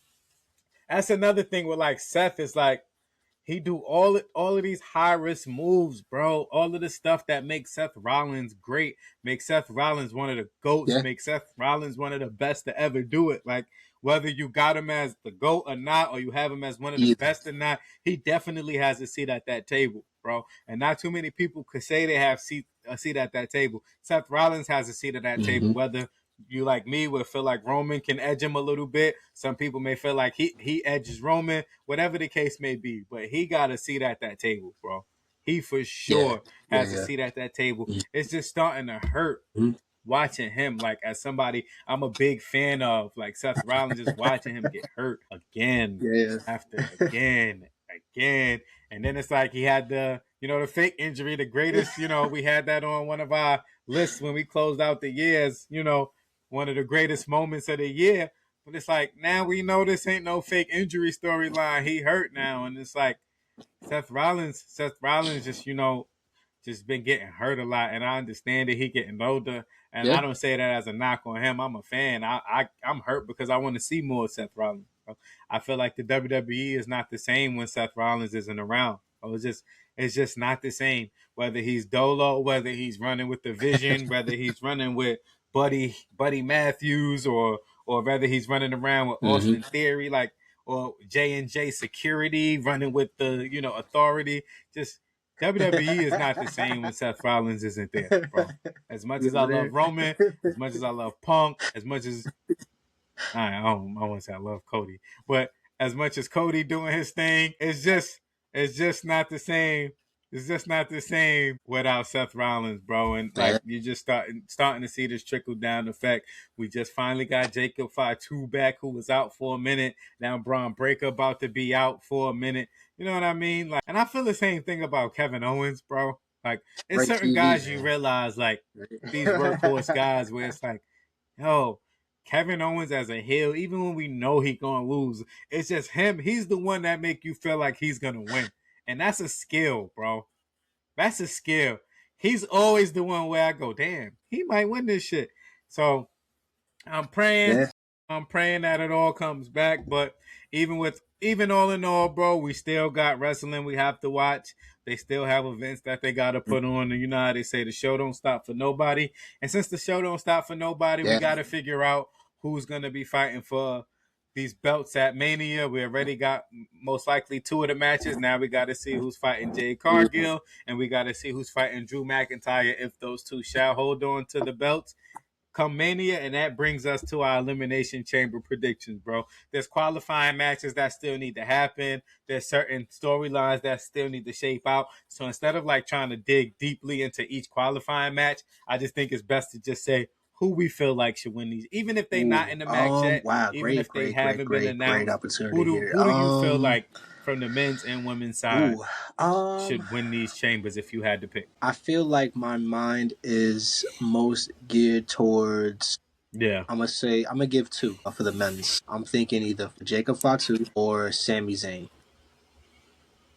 that's another thing with like Seth is like he do all of these high risk moves, bro. All of the stuff that makes Seth Rollins great, makes Seth Rollins one of the goats, Yeah. makes Seth Rollins one of the best to ever do it. Like whether you got him as the goat or not, or you have him as one of the Either. best or not, he definitely has a seat at that table, bro. And not too many people could say they have a seat at that table. Seth Rollins has a seat at that table, Mm-hmm. whether you like me would feel like Roman can edge him a little bit. Some people may feel like he edges Roman, whatever the case may be. But he got a seat at that table, bro. He for Yeah. sure Yeah. has a Yeah. seat at that table. It's just starting to hurt. Mm-hmm. watching him, like as somebody I'm a big fan of, like Seth Rollins, just watching him get hurt again Yeah. after again. And then it's like he had the fake injury, the greatest, we had that on one of our lists when we closed out the years, one of the greatest moments of the year. But it's like, now we know this ain't no fake injury storyline. He hurt now. And it's like Seth Rollins just been getting hurt a lot, and I understand that he getting older. And Yeah. I don't say that as a knock on him. I'm a fan. I'm hurt because I want to see more of Seth Rollins. I feel like the WWE is not the same when Seth Rollins isn't around. It's just not the same. Whether he's Dolo, whether he's running with the Vision, whether he's running with Buddy Matthews, or whether he's running around with Mm-hmm. Austin Theory, like, or J&J Security running with the Authority. Just WWE is not the same when Seth Rollins isn't there, bro. As much as I love Roman, as much as I love Punk, as much as I want to say I love Cody, but as much as Cody doing his thing, it's just not the same. It's just not the same without Seth Rollins, bro. And Yeah. like you just starting to see this trickle down effect. We just finally got Jacob Fatu back, who was out for a minute. Now Braun Breaker about to be out for a minute. You know what I mean? Like, and I feel the same thing about Kevin Owens, bro. Like, it's Great certain TV, guys you man. realize, like these workhorse guys, where it's like, yo, Kevin Owens as a heel, even when we know he gonna lose, it's just him. He's the one that make you feel like he's gonna win, and that's a skill, bro. That's a skill. He's always the one where I go, damn, he might win this shit. So I'm praying. Yeah. I'm praying that it all comes back. But even all in all, bro, we still got wrestling we have to watch. They still have events that they got to put on. And you know how they say the show don't stop for nobody. And since the show don't stop for nobody, we Yeah. got to figure out who's going to be fighting for these belts at Mania. We already got most likely 2 of the matches. Now we got to see who's fighting Jade Mhm. Cargill, and we got to see who's fighting Drew McIntyre if those two shall hold on to the belts come Mania, and that brings us to our Elimination Chamber predictions, bro. There's qualifying matches that still need to happen. There's certain storylines that still need to shape out. So instead of like trying to dig deeply into each qualifying match, I just think it's best to just say who we feel like should win these, even if they're not Ooh. in the match yet, Wow. even Great, if they great, great, haven't been great, great announced. Who opportunity do here. who do you feel like from the men's and women's side Ooh. Um. should win these chambers if you had to pick? I feel like my mind is most geared towards. Yeah. I'm gonna give two for the men's. I'm thinking either Jacob Fatu or Sami Zayn.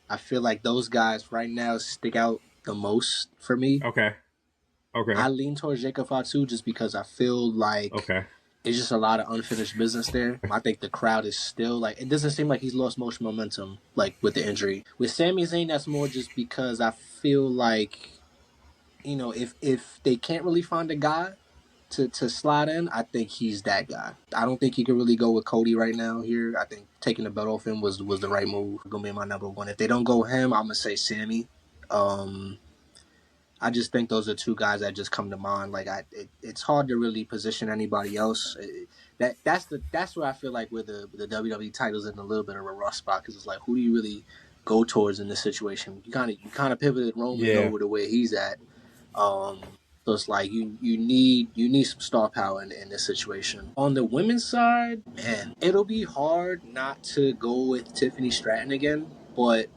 I feel like those guys right now stick out the most for me. Okay. Okay. I lean towards Jacob Fatu just because I feel like Okay. it's just a lot of unfinished business there. I think the crowd is still like it doesn't seem like he's lost much momentum like with the injury. With Sami Zayn, that's more just because I feel like if they can't really find a guy to slide in, I think he's that guy. I don't think he could really go with Cody right now here. I think taking the belt off him was the right move. Gonna be my number one. If they don't go him, I'm gonna say Sammy. Um, I just think those are two guys that just come to mind. Like it's hard to really position anybody else. That's where I feel like where the WWE titles in a little bit of a rough spot because it's like who do you really go towards in this situation? You kind of pivoted Roman Yeah. over to where he's at. So it's like you need some star power in this situation. On the women's side, man, it'll be hard not to go with Tiffany Stratton again, but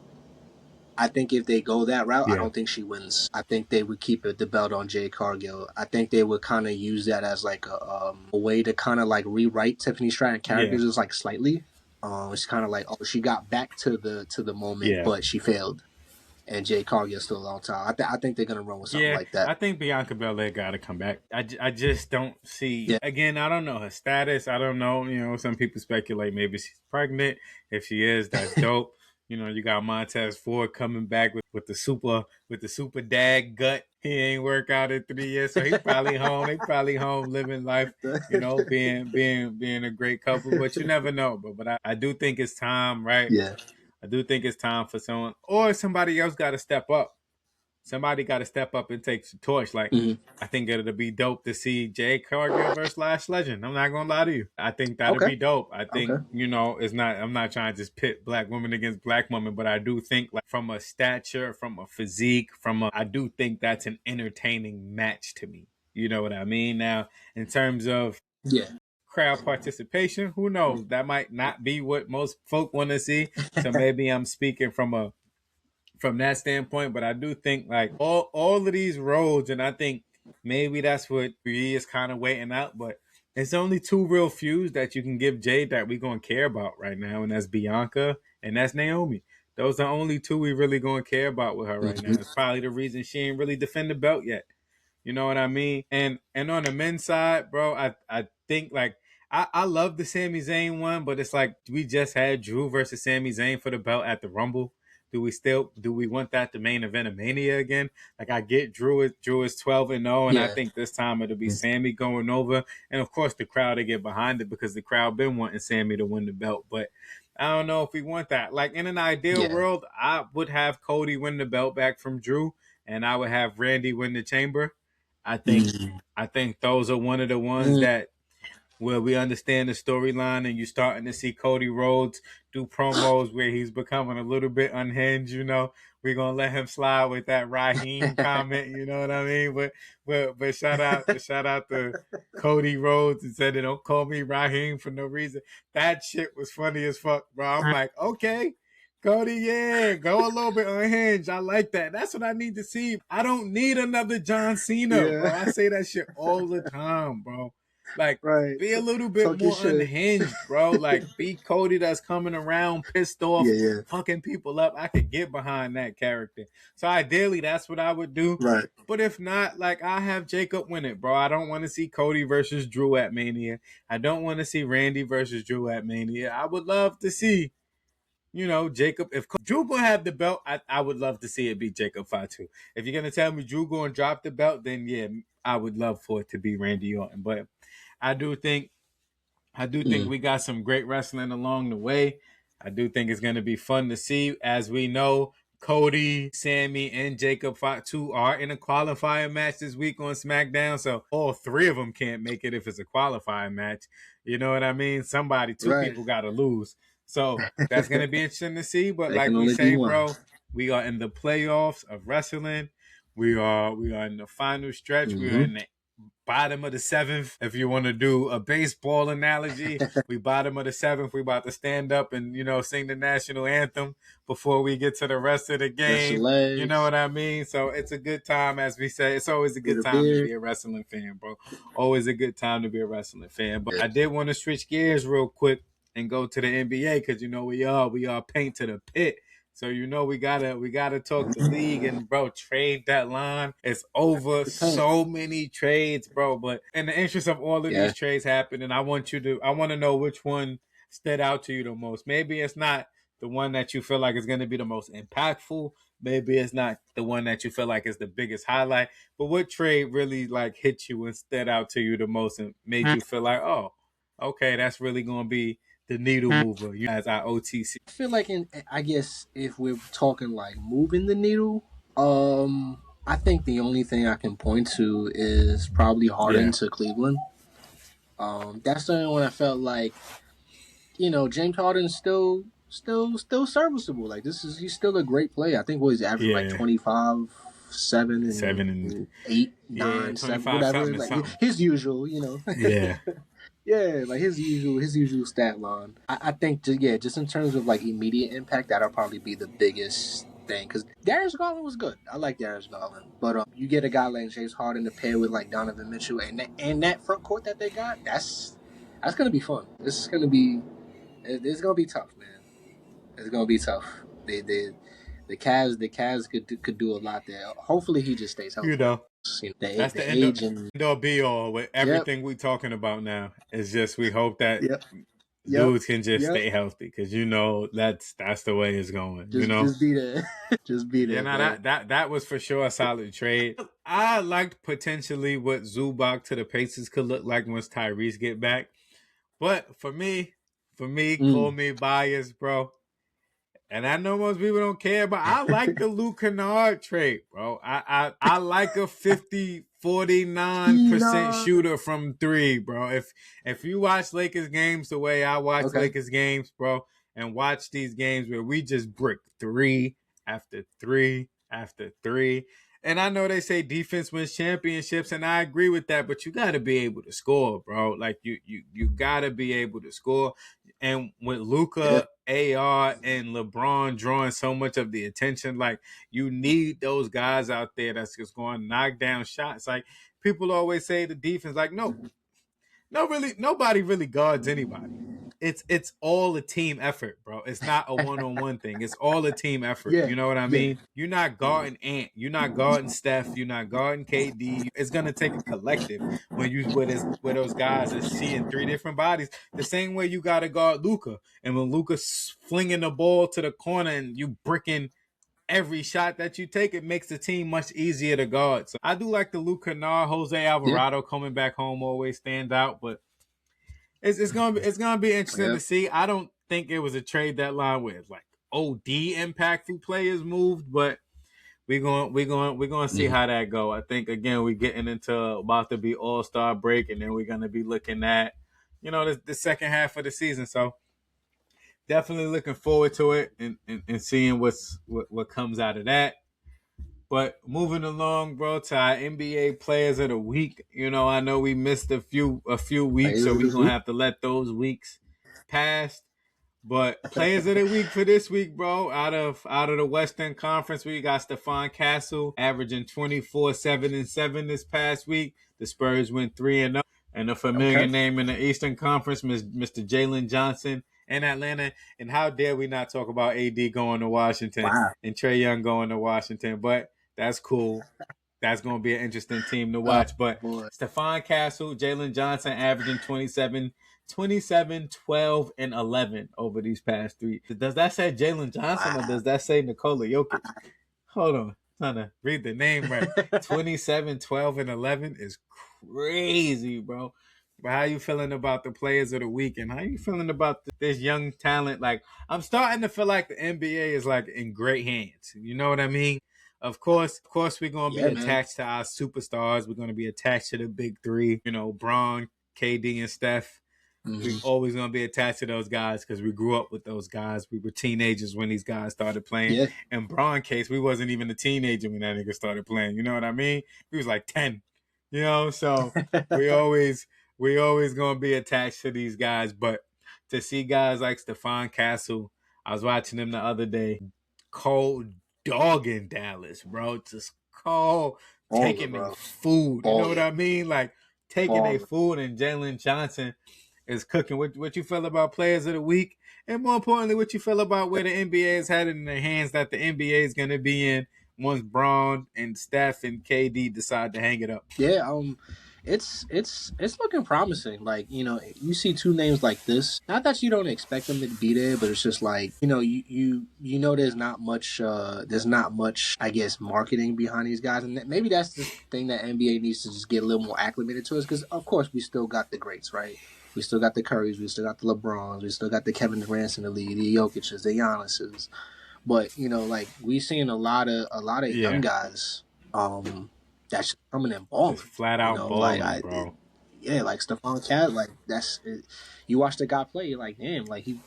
I think if they go that route, I Yeah. don't think she wins. I think they would keep the belt on Jade Cargill. I think they would kind of use that as like a way to kind of like rewrite Tiffany Stratton Yeah. characters just like slightly. It's kind of like she got back to the moment, Yeah. but she failed, and Jade Cargill's still on top. I think they're gonna run with something Yeah, like that. I think Bianca Belair got to come back. I just don't see. Yeah. Again, I don't know her status. I don't know. Some people speculate maybe she's pregnant. If she is, that's dope. You got Montez Ford coming back with the super dad gut. He ain't work out in 3 years, so he probably home. They probably home living life. Being a great couple. But you never know. But I do think it's time, right? Yeah. I do think it's time for someone or somebody else got to step up. Somebody got to step up and take the torch. Like, Hmm. I think it'll be dope to see Jay Cargill versus Lash Legend. I'm not gonna lie to you. I think that'll Okay. be dope. I Okay. think it's not. I'm not trying to just pit black women against black women, but I do think like from a stature, from a physique, I do think that's an entertaining match to me. You know what I mean? Now, in terms of Yeah. crowd participation, who knows? That might not be what most folk want to see. So maybe I'm speaking from that standpoint, but I do think like all of these roads, and I think maybe that's what he is kind of waiting out. But it's only two real feuds that you can give Jade that we gonna care about right now, and that's Bianca and that's Naomi. Those are only two we really gonna care about with her right now. Mhm. It's probably the reason she ain't really defend the belt yet. You know what I mean? And on the men's side, bro, I think like I love the Sami Zayn one, but it's like we just had Drew versus Sami Zayn for the belt at the Rumble. Do we want that the main event of Mania again? Like I get Drew is 12-0, and I Yeah. think this time it'll be Sami going over, and of course the crowd will get behind it because the crowd been wanting Sami to win the belt. But I don't know if we want that. Like in an ideal Yeah. world, I would have Cody win the belt back from Drew, and I would have Randy win the Chamber. I think Mm. I think those are one of the ones Mm. that where we understand the storyline and you're starting to see Cody Rhodes do promos where he's becoming a little bit unhinged, you know. We're gonna let him slide with that Raheem comment, you know what I mean? But shout out to Cody Rhodes and said they don't call me Raheem for no reason. That shit was funny as fuck, bro. I'm like, okay. Cody, yeah, go a little bit unhinged. I like that. That's what I need to see. I don't need another John Cena, bro. Yeah. I say that shit all the time, bro. Like, Right. be a little bit Talk your more shit. unhinged, bro. Like, be Cody that's coming around pissed off, Yeah. Yeah. fucking people up. I could get behind that character. So ideally, that's what I would do. Right. But if not, like I have Jacob win it, bro. I don't want to see Cody versus Drew at Mania. I don't want to see Randy versus Drew at Mania. I would love to see, Jacob. If Drew gonna have the belt, I would love to see it be Jacob Fatu. If you're gonna tell me Drew gonna drop the belt, then yeah, I would love for it to be Randy Orton. But I do think Mm. we got some great wrestling along the way. I do think it's going to be fun to see. As we know, Cody, Sammy, and Jacob Fatu are in a qualifying match this week on SmackDown. So all three of them can't make it if it's a qualifying match. You know what I mean? Two Right. people got to lose. So that's going to be interesting to see. But There like can we only be say, one. bro, we are in the playoffs of wrestling. We are in the final stretch. We are Mm-hmm. in the bottom of the seventh. If you want to do a baseball analogy, we bottom of the seventh. We about to stand up and sing the national anthem before we get to the rest of the Stretch your game. You know legs. what I mean? So it's a good time, as we say. It's always a Get good a time to beer. be a wrestling fan, bro. Always a good time to be a wrestling fan. But Yeah. I did want to switch gears real quick and go to the NBA because we are paint to the pit. So we gotta talk the league and bro, trade deadline. It's over. The paint. So many trades, bro. But in the interest of all of Yeah. these trades happening, I want to know which one stood out to you the most. Maybe it's not the one that you feel like is going to be the most impactful. Maybe it's not the one that you feel like is the biggest highlight. But what trade really like hit you and stood out to you the most and made you feel like, oh, okay, that's really going to be the needle mover as our OTC. I feel like I guess if we're talking like moving the needle, I think the only thing I can point to is probably Harden Yeah. to Cleveland. That's the only one I felt like, James Harden's still serviceable. Like he's still a great player. I think he's averaging like Yeah. 25, 7 7 and and 8, yeah, 9, 7, 25 whatever. something or Like something. his usual, Yeah. Yeah, like his usual stat line. I think just in terms of like immediate impact, that'll probably be the biggest thing. Because Darius Garland was good. I like Darius Garland, but you get a guy like James Harden to pair with like Donovan Mitchell and that front court that they got. That's gonna be fun. It's gonna be tough, man. It's gonna be tough. The Cavs could do a lot there. Hopefully, he just stays You healthy. know, that's The the age and end all be all with yep, everything we talking about now. It's just we hope that yep, yep, dudes can just yep. stay healthy because that's the way it's going. Just be there. Just be Yeah, there, no, man. that was for sure a solid trade. I liked potentially what Zubac to the Pacers could look like once Tyrese get back, but for me, call Mm. me biased, bro. And I know most people don't care, but I like the Luke Kennard trade, bro. I like a 50-49% Phenom. shooter from three, bro. If you watch Lakers games the way I watch Okay. Lakers games, bro, and watch these games where we just brick three after three after three, And I know they say defense wins championships, and I agree with that. But you got to be able to score, bro. Like you got to be able to score. And with Yeah. Luka, AR, and LeBron drawing so much of the attention, like you need those guys out there that's just going to knock down shots. Like people always say, the defense, like nobody really guards anybody. It's all a team effort, bro. It's not a one-on-one thing. It's all a team effort. Yeah. You know what I Yeah. mean? You're not guarding Ant. You're not guarding Steph. You're not guarding KD. It's gonna take a collective when you where those guys are seeing three different bodies. The same way you gotta guard Luka, and when Luka's flinging the ball to the corner and you bricking every shot that you take, it makes the team much easier to guard. So I do like the Luka Kennard, Jose Yeah. Alvarado coming back home always stand out, but it's gonna be interesting Yeah. to see. I don't think it was a trade deadline where it's like OD impactful players moved, but we're gonna see Mhm. how that go. I think again we're getting into about to be All-Star break, and then we're gonna be looking at the second half of the season. So definitely looking forward to it and seeing what comes out of that. But moving along, bro, to our NBA players of the week. I know we missed a few weeks, Players so of we're the gonna week. have to let those weeks pass. But players of the week for this week, bro, out of the Western Conference, we got Stephon Castle averaging 24, 7-7 this past week. The Spurs went 3-0. And a familiar Okay. name in the Eastern Conference, Mr. Jalen Johnson in Atlanta. And how dare we not talk about AD going to Washington Wow. and Trae Young going to Washington? But that's cool. That's going to be an interesting team to Oh watch. But boy. Stephon Castle, Jalen Johnson averaging 27, 12, and 11 over these past three. Does that say Jalen Johnson or Wow. does that say Nikola Jokic? Hold on. I'm trying to read the name right. 27, 12, and 11 is crazy, bro. But how you feeling about the players of the week, and how you feeling about this young talent? Like, I'm starting to feel like the NBA is like in great hands. You know what I mean? Of course, we're gonna be Yeah, man. attached to our superstars. We're gonna be attached to the big three. Braun, KD, and Steph. We Hmm. always gonna be attached to those guys because we grew up with those guys. We were teenagers when these guys started playing. Yeah. In Braun case, we wasn't even a teenager when that nigga started playing. You know what I mean? He was like 10. So we always gonna be attached to these guys. But to see guys like Stephon Castle, I was watching him the other day, cold dogging Dallas, bro. Just cold Baller, taking their bro. food. You know what Baller. I mean? Like taking their Baller. food, and Jalen Johnson is cooking. What you feel about players of the week, and more importantly, what you feel about where the NBA has had it in their hands that the NBA is going to be in once Braun and Steph and KD decide to hang it up. Yeah, it's looking promising. Like, you see two names like this. Not that you don't expect them to be there, but it's just like, there's not much, I guess, marketing behind these guys, and maybe that's the thing that NBA needs to just get a little more acclimated to us. Because of course we still got the greats, right? We still got the Currys, we still got the LeBrons, we still got the Kevin Durant's in the league, the Jokic's, the Giannis's. But like we seeing a lot of young Yeah, guys that's coming and balling. just flat out Like balling, bro. yeah, like Stephon Cat, like that's it. You watch the guy play, you're like, damn, like you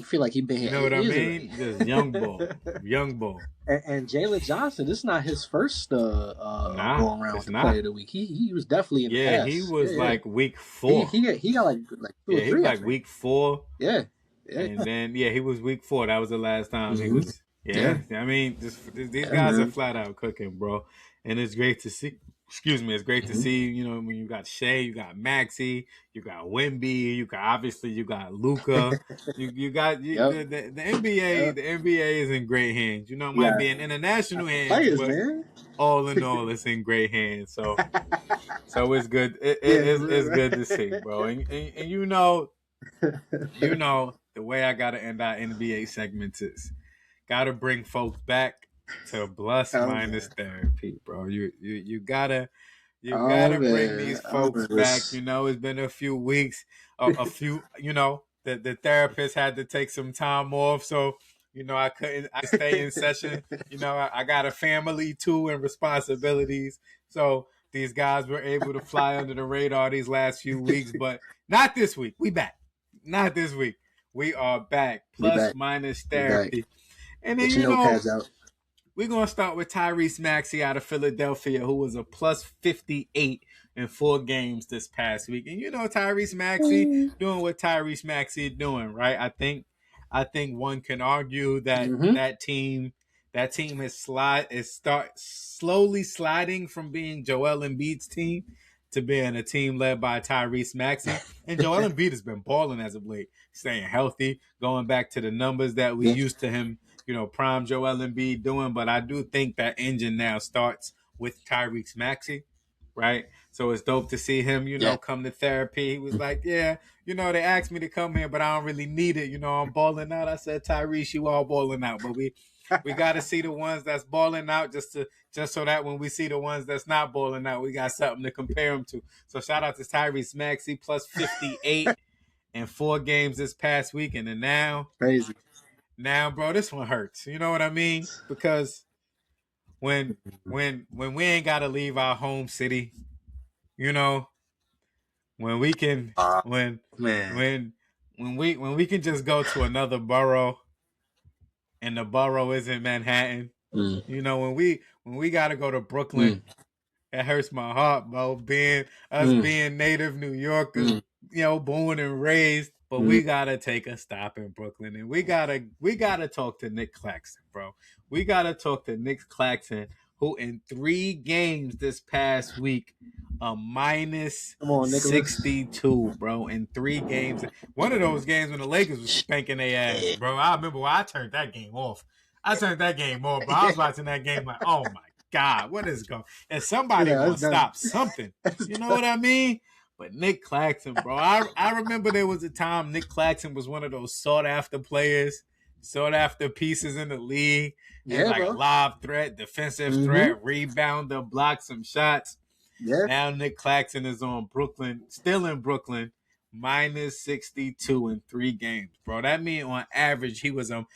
feel like he been You here know what eight I years already. mean? Just young ball, young ball. And Jalen Johnson, this is not his first Nah, go around with it's the Player not. of the Week. He was definitely in the Yeah, he past. Yeah, was yeah. like week He four. he got he got like two or Yeah, he was three, I like think. week 4. Yeah, yeah. And then he was week 4. That was the last time he Hmm. was. Yeah, Yeah, I mean, these yeah, guys are man. flat out cooking, bro, and it's great to see. Excuse me, it's great to Hmm. see. When you got Shea, you got Maxi, you got Wemby, you got Luca, you got Yep. the NBA. Yep. The NBA is in great hands. It You might got, be in international the hands, players, but man. all in all, it's in great hands. So it's good. Yeah, It's for good to see, bro. And you know the way I gotta end our NBA segments is gotta bring folks back to plus oh minus man. therapy, bro. You Oh gotta bring man. these Oh folks man. back. It's been a few weeks, a few. The therapist had to take some time off, so I couldn't stay in session. I got a family too and responsibilities, so these guys were able to fly under the radar these last few weeks, but not this week. We back. Not this week. We are back. We Plus back. minus We back. therapy. And then Get your notepads out. we're gonna start with Tyrese Maxey out of Philadelphia, who was a plus 58 in 4 games this past week. And you know Tyrese Maxey doing what Tyrese Maxey doing, right? I think one can argue that Mm-hmm. that team is start slowly sliding from being Joel Embiid's team to being a team led by Tyrese Maxey. And Joel Embiid has been balling as of late, staying healthy, going back to the numbers that we Yeah. used to him, prime Joel Embiid doing. But I do think that engine now starts with Tyrese Maxey, right? So it's dope to see him, Yeah. come to therapy. He was like, yeah, they asked me to come here, but I don't really need it. I'm balling out. I said, Tyrese, you all balling out, but we got to see the ones that's balling out just so that when we see the ones that's not balling out, we got something to compare them to. So shout out to Tyrese Maxey, plus 58 in 4 games this past week. And then Crazy. now, bro, this one hurts. You know what I mean? Because when we ain't got to leave our home city, when we can when Man. when we can just go to another borough and the borough isn't Manhattan. Mm. When we got to go to Brooklyn, it hurts my heart, bro. Being native New Yorkers, born and raised, but we gotta take a stop in Brooklyn, and we gotta talk to Nick Claxton, bro. We gotta talk to Nick Claxton, who in 3 games this past week, a minus Come on, Nicholas. 62, bro. In 3 games, one of those games when the Lakers was spanking their ass, bro. I remember when I turned that game off. Bro. I was watching that game like, oh my God, what is going? And somebody gonna stop something. You know what I mean? But Nick Claxton, bro, I remember there was a time Nick Claxton was one of those sought after players, sought after pieces in the league. Yeah, like bro. A live threat, defensive threat, rebounder, block some shots. Yeah. Now Nick Claxton is on Brooklyn, still in Brooklyn, minus 62 in 3 games, bro. That means on average he was a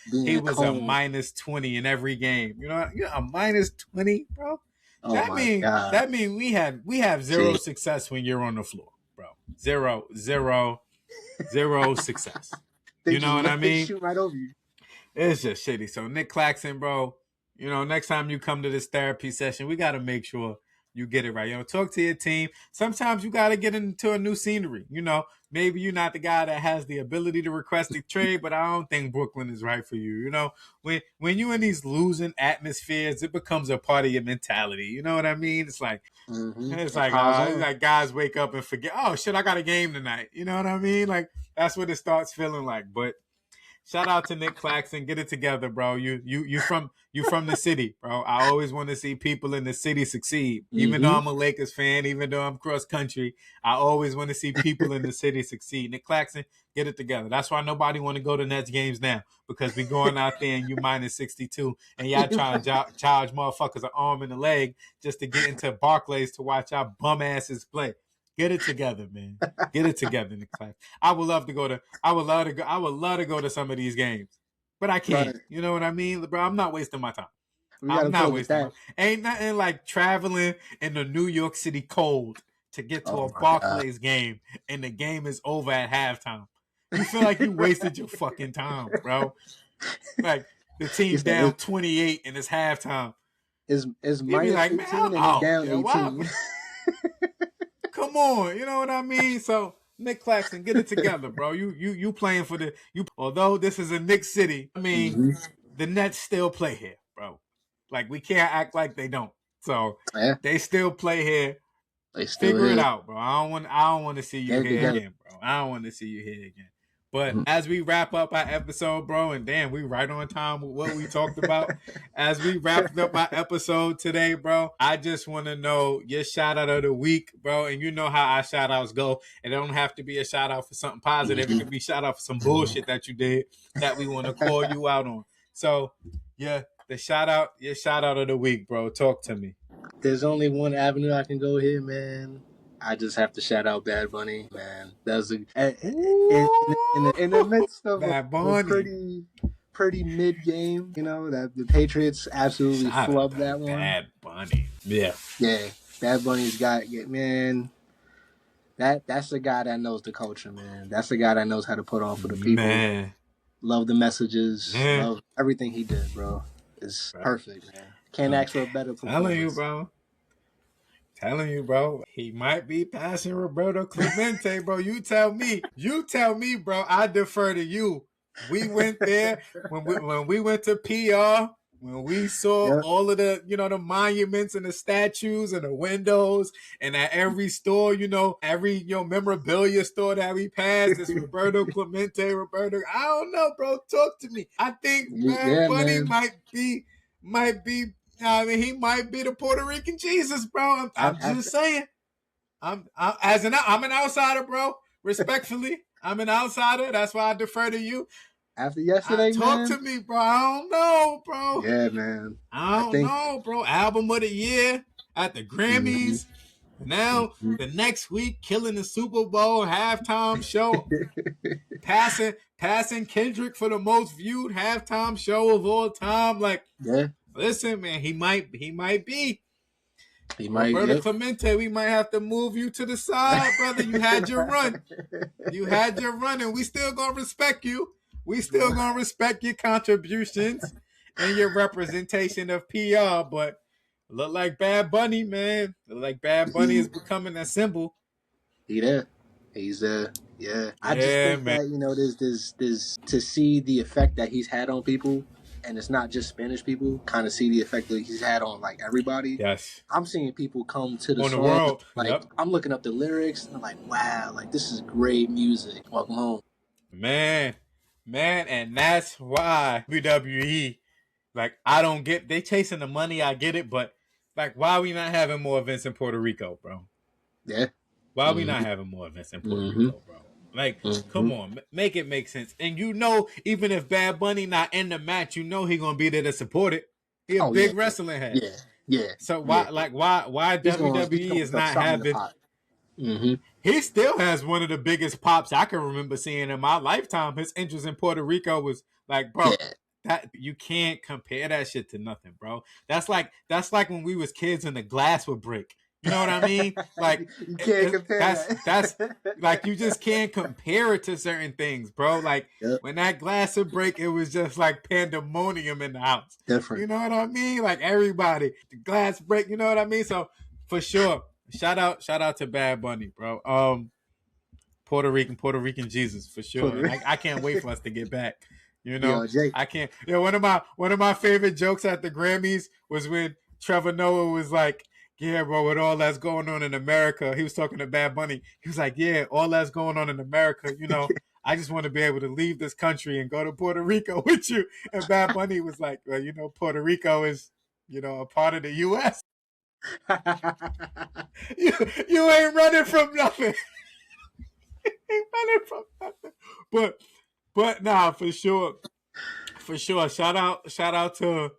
minus 20 in every game. A minus 20, bro. Oh that means we have zero success when you're on the floor, bro. Zero success. You know what I mean? Shoot right over you. It's just shitty. So Nick Claxton, bro, next time you come to this therapy session, we got to make sure you get it right. Talk to your team. Sometimes you got to get into a new scenery. Maybe you're not the guy that has the ability to request a trade, but I don't think Brooklyn is right for you. When you're in these losing atmospheres, it becomes a part of your mentality. You know what I mean? It's like, it's like guys wake up and forget, oh shit, I got a game tonight. You know what I mean? Like that's what it starts feeling like. But shout out to Nick Claxton. Get it together, bro. You from the city, bro. I always want to see people in the city succeed. Even though I'm a Lakers fan, even though I'm cross country, I always want to see people in the city succeed. Nick Claxton, get it together. That's why nobody want to go to Nets games now, because we going out there and you minus 62 and y'all trying to charge motherfuckers an arm and a leg just to get into Barclays to watch our bum asses play. Get it together, man. Get it together, Nick Claxton. I would love to go to some of these games, but I can't. Right. You know what I mean, bro? I'm not wasting my time. I'm not wasting my time. Ain't nothing like traveling in the New York City cold to get to a Barclays game and the game is over at halftime. You feel like you wasted your fucking time, bro. Like the team's down 28 and it's halftime. Is minus like, 18 and it's down 18. Come on, you know what I mean? So Nick Claxton, get it together, bro. You playing for although this is a Knicks city, I mean, the Nets still play here, bro. Like we can't act like they don't. So they still play here. Figure it out, bro. I don't want to see you here again, bro. I don't want to see you here again. But as we wrap up our episode, bro, and damn, we right on time with what we talked about. As we wrapped up our episode today, bro, I just want to know your shout out of the week, bro. And you know how our shout outs go. It don't have to be a shout out for something positive. It can be shout out for some bullshit that you did that we want to call you out on. So, yeah, your shout out of the week, bro. Talk to me. There's only one avenue I can go here, man. I just have to shout out Bad Bunny, man. That was in the midst of a pretty mid game, that the Patriots absolutely flubbed that one. Bad Bunny, yeah. Bad Bunny's got man. That's the guy that knows the culture, man. That's the guy that knows how to put on for the people. Man. Love the messages, love everything he did, bro. It's bro. perfect, man. Can't I'm ask for a better telling you, performance. bro. Telling you, bro. He might be passing Roberto Clemente, bro. You tell me. You tell me, bro. I defer to you. We went there when we went to PR, when we saw Yep. all of the, the monuments and the statues and the windows, and at every store, every memorabilia store that we passed, it's Roberto Clemente, Roberto. I don't know, bro. Talk to me. I think Bad Yeah, Bunny man. might be. I mean, he might be the Puerto Rican Jesus, bro. I'm just After saying. I'm an outsider, bro. Respectfully, I'm an outsider. That's why I defer to you. after yesterday, Talk man. to me, bro. I don't know, bro. Yeah, man. I I don't think. know, bro. Album of the year at the Hmm. Grammys. Now the next week, killing the Super Bowl halftime show, passing Kendrick for the most viewed halftime show of all time. Like, Yeah, listen, man, he might be. he might. Roberto Yep. Clemente, we might have to move you to the side, brother. You had your run. You had your run, and we still gonna respect you. We still gonna respect your contributions and your representation of PR. But look like Bad Bunny, man. Look like Bad Bunny he is becoming a symbol. he there. He's yeah. I just Yeah, think man. that there's to see the effect that he's had on people, and it's not just Spanish people. Kind of see the effect that he's had on like everybody. Yes. I'm seeing people come to the On the song. world. Like Yep. I'm looking up the lyrics and I'm like, wow, like this is great music. Welcome home. Man. Man, and that's why WWE, like, I don't get, they chasing the money, I get it, but like, why are we not having more events in Puerto Rico, bro? Yeah. Why are we not Mm-hmm. having more events in Puerto Mm-hmm. Rico, bro? Like, Mm-hmm. come on, make it make sense. And even if Bad Bunny not in the match, he gonna be there to support it. He a Oh yeah, big wrestling head. yeah, yeah, So yeah. why He's WWE going to is throw not something in the having? pot. Mm-hmm. He still has one of the biggest pops I can remember seeing in my lifetime. His interest in Puerto Rico was like, bro, Yeah. that you can't compare that shit to nothing, bro. That's like when we was kids and the glass would break. You know what I mean? Like You can't compare that's that. like you just can't compare it to certain things, bro. Like Yep. when that glass would break, it was just like pandemonium in the house. Different. You know what I mean? Like everybody, the glass break. You know what I mean? So for sure, shout out to Bad Bunny, bro. Puerto Rican Jesus for sure, and Puerto I can't wait for us to get back. You know, Yo, Jake. I can't. One of my favorite jokes at the Grammys was when Trevor Noah was like, "Yeah, bro, with all that's going on in America," he was talking to Bad Bunny. He was like, "Yeah, all that's going on in America, I just want to be able to leave this country and go to Puerto Rico with you." And Bad Bunny was like, "Well, Puerto Rico is, a part of the U.S. You, you ain't running from nothing." Ain't running from nothing. But nah, for sure. For sure. Shout out to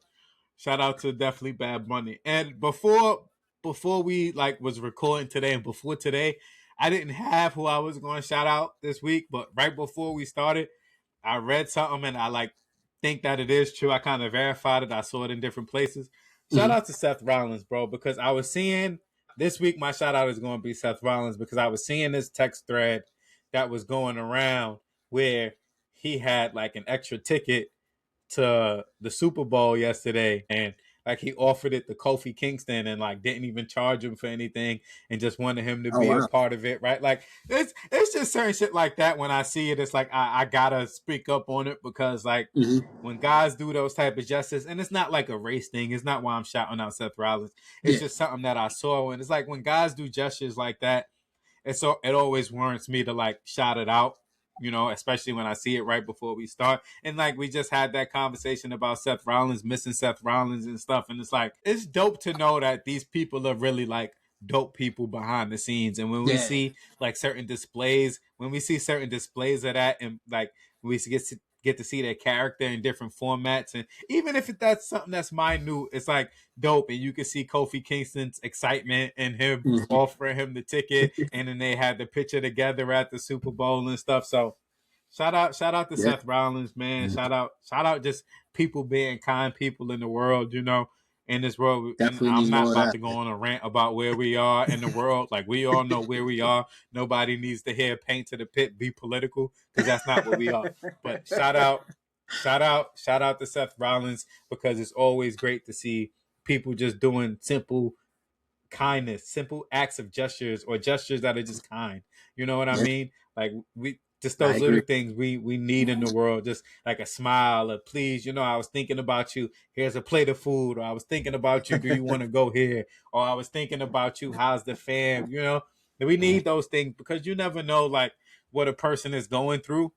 definitely Bad Bunny. And before we like was recording today and before today, I didn't have who I was going to shout out this week, but right before we started, I read something and I like think that it is true. I kind of verified it. I saw it in different places. Shout Mhm. out to Seth Rollins, bro, because I was seeing this week my shout out is going to be Seth Rollins because I was seeing this text thread that was going around where he had like an extra ticket to the Super Bowl yesterday and like he offered it to Kofi Kingston and like didn't even charge him for anything and just wanted him to Oh be a wow. part of it, right? Like it's just certain shit like that when I see it, it's like I gotta speak up on it because like Hmm. when guys do those type of justice, and it's not like a race thing, it's not why I'm shouting out Seth Rollins. It's Yeah. just something that I saw and it's like when guys do gestures like that, it always warrants me to like shout it out, especially when I see it right before we start. And like we just had that conversation about Seth Rollins missing Seth Rollins and stuff, and it's like it's dope to know that these people are really like dope people behind the scenes. And when we Yeah. see like when we see certain displays of that, and like we get to see their character in different formats, and even if that's something that's minute, it's like dope, and you can see Kofi Kingston's excitement and him Hmm. offering him the ticket, and then they had the picture together at the Super Bowl and stuff. So shout out to Yeah. Seth Rollins, man. Mhm. Shout out just people being kind people in the world, in this world. And Definitely I'm need not more of about that. to go on a rant about where we are in the world. Like we all know where we are. Nobody needs to hear paint to the pit, be political, because that's not what we are. But shout out. shout out to Seth Rollins, because it's always great to see people just doing simple kindness, simple acts of gestures, or gestures that are just kind. You know what I Yeah, mean? Like, we just I those little agree. things we need in the world, just like a smile, a please, I was thinking about you. Here's a plate of food, or I was thinking about you. Do you want to go here? Or I was thinking about you. How's the fam? We need those things, because you never know, like, what a person is going through,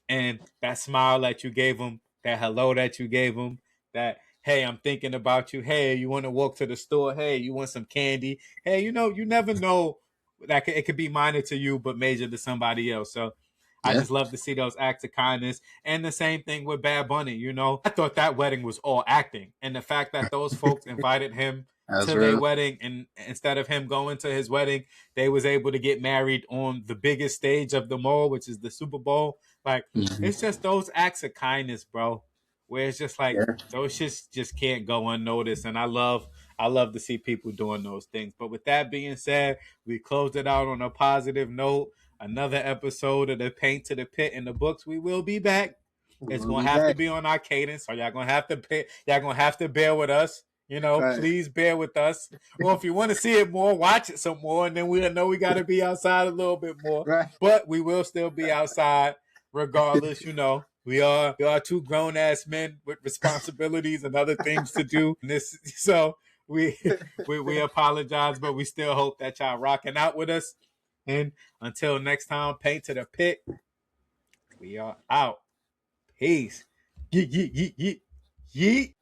and that smile that you gave them, that hello that you gave them, that hey, I'm thinking about you. Hey, you want to walk to the store? Hey, you want some candy? Hey, you never know that it could be minor to you, but major to somebody else. So I Yeah, just love to see those acts of kindness. And the same thing with Bad Bunny. I thought that wedding was all acting, and the fact that those folks invited him that's to their real. wedding, and instead of him going to his wedding, they was able to get married on the biggest stage of them all, which is the Super Bowl. Like, Hmm. it's just those acts of kindness, bro, where it's just like Yeah, those shits just can't go unnoticed. And I love to see people doing those things. But with that being said, we closed it out on a positive note. Another episode of the Paint to the Pit in the books. We will be back. It's we'll gonna be have to back. be on our cadence, so y'all gonna have to bear with us. Right, Please bear with us. Or if you want to see it more, watch it some more, and then we'll know we got to be outside a little bit more. right. But we will still be outside regardless. We are two grown ass men with responsibilities and other things to do. So we we apologize, but we still hope that y'all rocking out with us. And until next time, Paint to the Pit. We are out. Peace. Yeet, yeet, yeet, yeet. Yeet.